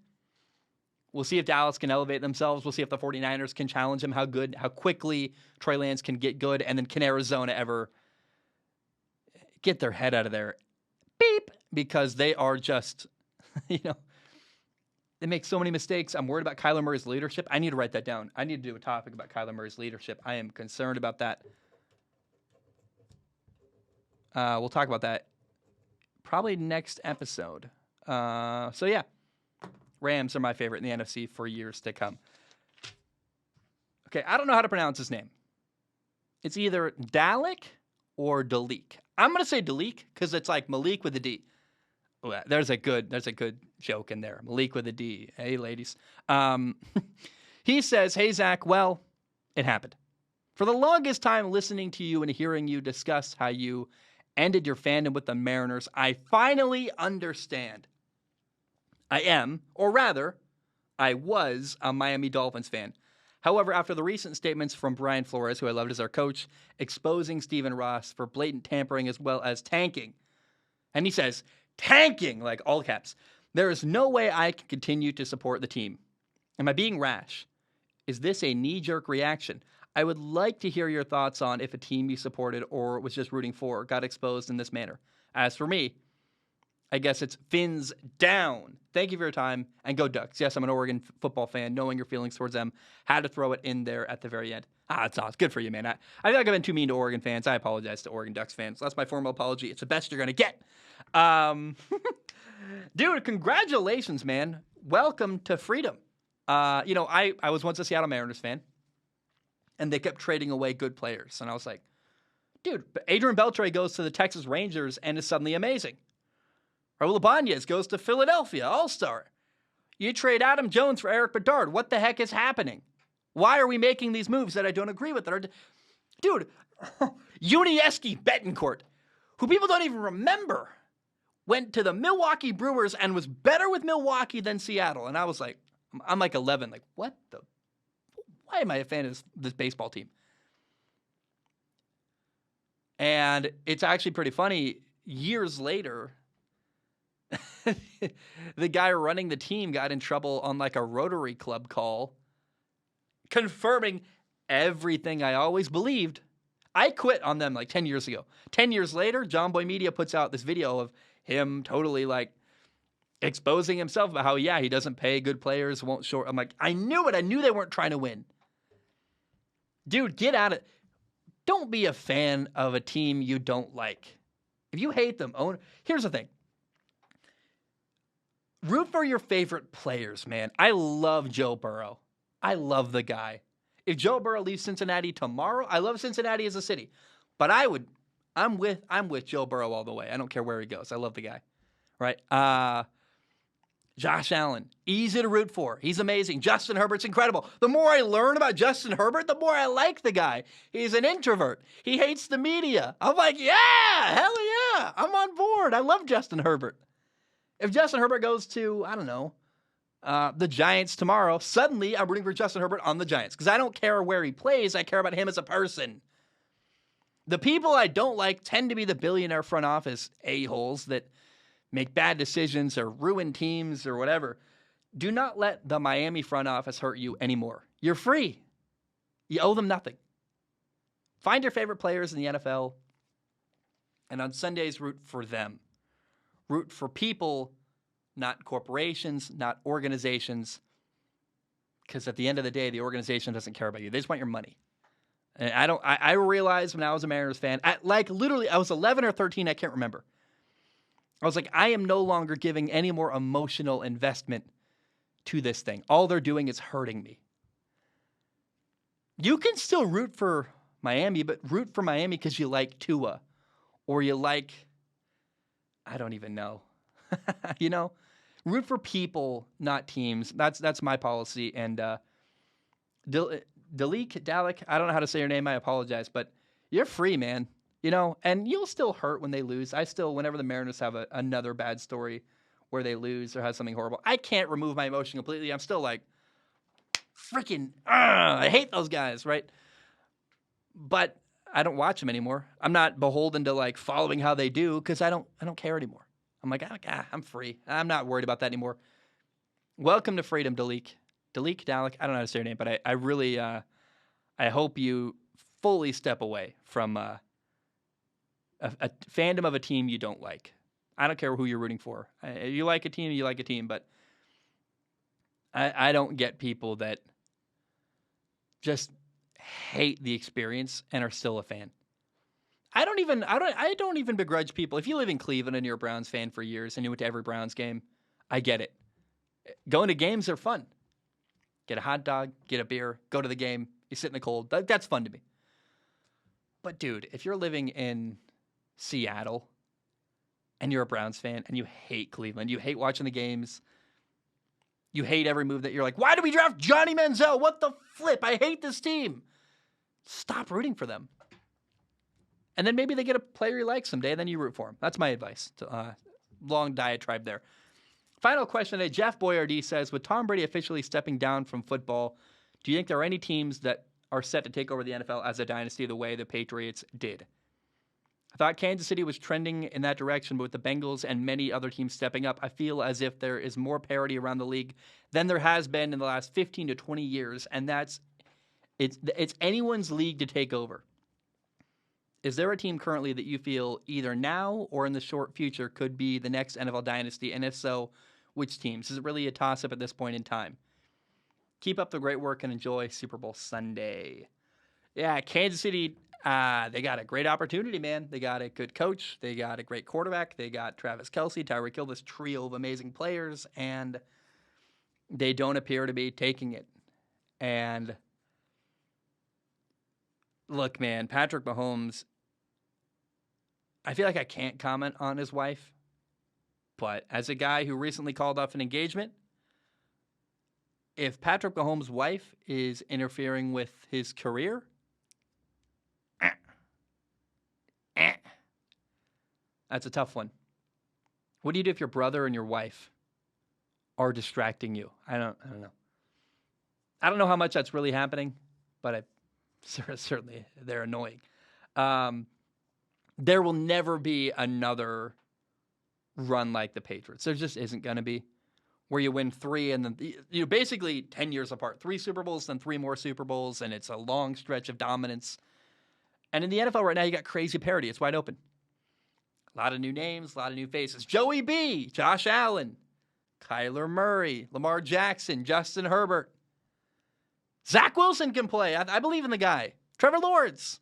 We'll see if Dallas can elevate themselves. We'll see if the 49ers can challenge him, how quickly Trey Lance can get good, and then can Arizona ever get their head out of there? Beep! Because they are just, they make so many mistakes. I'm worried about Kyler Murray's leadership. I need to write that down. I need to do a topic about Kyler Murray's leadership. I am concerned about that. We'll talk about that probably next episode. Rams are my favorite in the NFC for years to come. Okay, I don't know how to pronounce his name. It's either Dalek or Dalik. I'm going to say Dalik because it's like Malik with a D. Oh, there's a good joke in there. Malik with a D. Hey, ladies. He says, hey, Zach, well, it happened. For the longest time listening to you and hearing you discuss how you ended your fandom with the Mariners, I finally understand. I am, or rather, I was a Miami Dolphins fan. However, after the recent statements from Brian Flores, who I loved as our coach, exposing Stephen Ross for blatant tampering as well as tanking, and he says, tanking, like all caps, there is no way I can continue to support the team. Am I being rash? Is this a knee-jerk reaction? I would like to hear your thoughts on if a team you supported or was just rooting for got exposed in this manner. As for me, I guess it's fins down. Thank you for your time, and go Ducks. Yes, I'm an Oregon football fan. Knowing your feelings towards them, had to throw it in there at the very end. It's awesome. Good for you, man. I feel like I've been too mean to Oregon fans. I apologize to Oregon Ducks fans. That's my formal apology. It's the best you're going to get. Dude, congratulations, man. Welcome to freedom. I was once a Seattle Mariners fan, and they kept trading away good players. And I was like, dude, Adrian Beltre goes to the Texas Rangers and is suddenly amazing. Raul Ibanez goes to Philadelphia, all-star. You trade Adam Jones for Eric Bedard. What the heck is happening? Why are we making these moves that I don't agree with? Dude, Unieski Betancourt, who people don't even remember, went to the Milwaukee Brewers and was better with Milwaukee than Seattle. And I was like, I'm like 11. Like, why am I a fan of this baseball team? And it's actually pretty funny. Years later, the guy running the team got in trouble on like a Rotary Club call, confirming everything I always believed. I quit on them like 10 years ago. 10 years later, John Boy Media puts out this video of him totally like exposing himself about how, he doesn't pay good players, won't short. I'm like, I knew it. I knew they weren't trying to win. Dude, get out of it. Don't be a fan of a team you don't like. If you hate them, here's the thing. Root for your favorite players, man. I love Joe Burrow. I love the guy. If Joe Burrow leaves Cincinnati tomorrow, I love Cincinnati as a city. But I'm with Joe Burrow all the way. I don't care where he goes. I love the guy. Right? Josh Allen, easy to root for. He's amazing. Justin Herbert's incredible. The more I learn about Justin Herbert, the more I like the guy. He's an introvert. He hates the media. I'm like, yeah, hell yeah. I'm on board. I love Justin Herbert. If Justin Herbert goes to, I don't know, the Giants tomorrow, suddenly I'm rooting for Justin Herbert on the Giants because I don't care where he plays. I care about him as a person. The people I don't like tend to be the billionaire front office a-holes that make bad decisions or ruin teams or whatever. Do not let the Miami front office hurt you anymore. You're free. You owe them nothing. Find your favorite players in the NFL, and on Sundays, root for them. Root for people, not corporations, not organizations, because at the end of the day, the organization doesn't care about you. They just want your money. And I realized when I was a Mariners fan, literally, I was 11 or 13, I can't remember. I was like, I am no longer giving any more emotional investment to this thing. All they're doing is hurting me. You can still root for Miami, but root for Miami because you like Tua or you like, I don't even know. Root for people, not teams. That's my policy. And Dalek, I don't know how to say your name. I apologize, but you're free, man. And you'll still hurt when they lose. Whenever the Mariners have another bad story where they lose or have something horrible, I can't remove my emotion completely. I'm still like, freaking, I hate those guys, right? But I don't watch them anymore. I'm not beholden to like following how they do because I don't care anymore. I'm like, I'm free. I'm not worried about that anymore. Welcome to freedom, Dalek, I don't know how to say your name, but I really, I hope you fully step away from a fandom of a team you don't like. I don't care who you're rooting for. You like a team, but I don't get people that just hate the experience and are still a fan. I don't even begrudge people. If you live in Cleveland and you're a Browns fan for years and you went to every Browns game, I get it. Going to games are fun. Get a hot dog, get a beer, go to the game, you sit in the cold. That's fun to me. But dude, if you're living in Seattle and you're a Browns fan and you hate Cleveland, you hate watching the games, you hate every move that you're like, why did we draft Johnny Manziel? What the flip? I hate this team. Stop rooting for them. And then maybe they get a player you like someday, and then you root for him. That's my advice. Long diatribe there. final question today. Jeff Boyardee says, with Tom Brady officially stepping down from football, do you think there are any teams that are set to take over the NFL as a dynasty the way the Patriots did? I thought Kansas City was trending in that direction, but with the Bengals and many other teams stepping up, I feel as if there is more parity around the league than there has been in the last 15 to 20 years, and it's anyone's league to take over. Is there a team currently that you feel either now or in the short future could be the next NFL dynasty? And if so, which teams? Is it really a toss-up at this point in time? Keep up the great work and enjoy Super Bowl Sunday. Yeah, Kansas City, they got a great opportunity, man. They got a good coach. They got a great quarterback. They got Travis Kelce, Tyreek Hill, this trio of amazing players, and they don't appear to be taking it. And look, man, Patrick Mahomes, I feel like I can't comment on his wife, but as a guy who recently called off an engagement, if Patrick Mahomes' wife is interfering with his career, that's a tough one. What do you do if your brother and your wife are distracting you? I don't know. I don't know how much that's really happening, but certainly they're annoying. There will never be another run like the Patriots. There just isn't going to be, where you win 3 and then basically 10 years apart. 3 Super Bowls, then 3 more Super Bowls, and it's a long stretch of dominance. And in the NFL right now, you got crazy parity. It's wide open. A lot of new names, a lot of new faces. Joey B, Josh Allen, Kyler Murray, Lamar Jackson, Justin Herbert. Zach Wilson can play. I believe in the guy. Trevor Lawrence.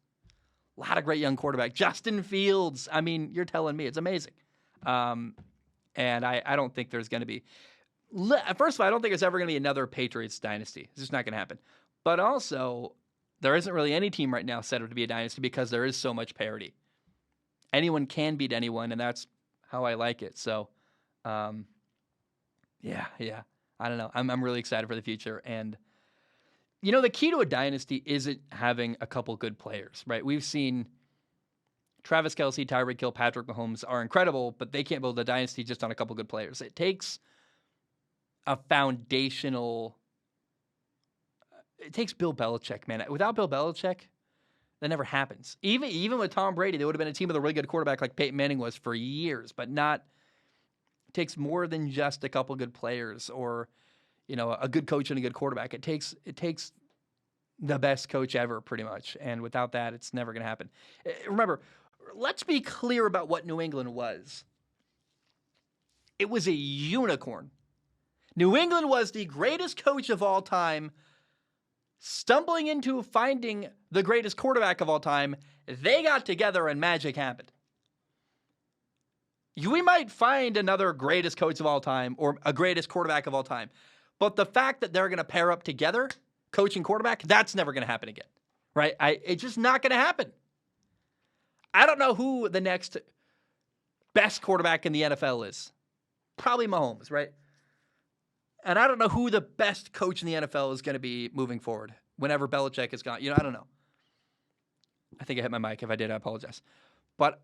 A lot of great young quarterback. Justin Fields. I mean, you're telling me. It's amazing. And I don't think there's going to be... First of all, I don't think there's ever going to be another Patriots dynasty. It's just not going to happen. But also, there isn't really any team right now set up to be a dynasty because there is so much parity. Anyone can beat anyone, and that's how I like it. So, yeah. I don't know. I'm really excited for the future. And, the key to a dynasty isn't having a couple good players, right? We've seen Travis Kelce, Tyreek Hill, Patrick Mahomes are incredible, but they can't build a dynasty just on a couple good players. It takes a foundational... It takes Bill Belichick, man. Without Bill Belichick, that never happens. Even with Tom Brady, they would have been a team with a really good quarterback like Peyton Manning was for years, but not... It takes more than just a couple good players or, a good coach and a good quarterback. It takes the best coach ever, pretty much. And without that, it's never going to happen. Remember, let's be clear about what New England was. It was a unicorn. New England was the greatest coach of all time, stumbling into finding the greatest quarterback of all time. They got together and magic happened. We might find another greatest coach of all time or a greatest quarterback of all time. But the fact that they're going to pair up together, coach and quarterback, that's never going to happen again, right? It's just not going to happen. I don't know who the next best quarterback in the NFL is. Probably Mahomes, right? And I don't know who the best coach in the NFL is going to be moving forward whenever Belichick is gone. I don't know. I think I hit my mic. If I did, I apologize. But,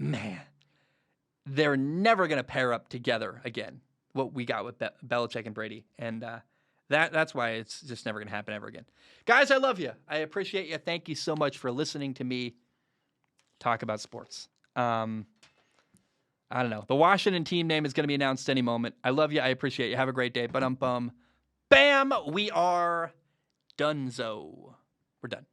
man, they're never going to pair up together again, what we got with Belichick and Brady. And that's why it's just never going to happen ever again. Guys, I love you. I appreciate you. Thank you so much for listening to me talk about sports. I don't know. The Washington team name is going to be announced any moment. I love you. I appreciate you. Have a great day. Bam, we are donezo. We're done.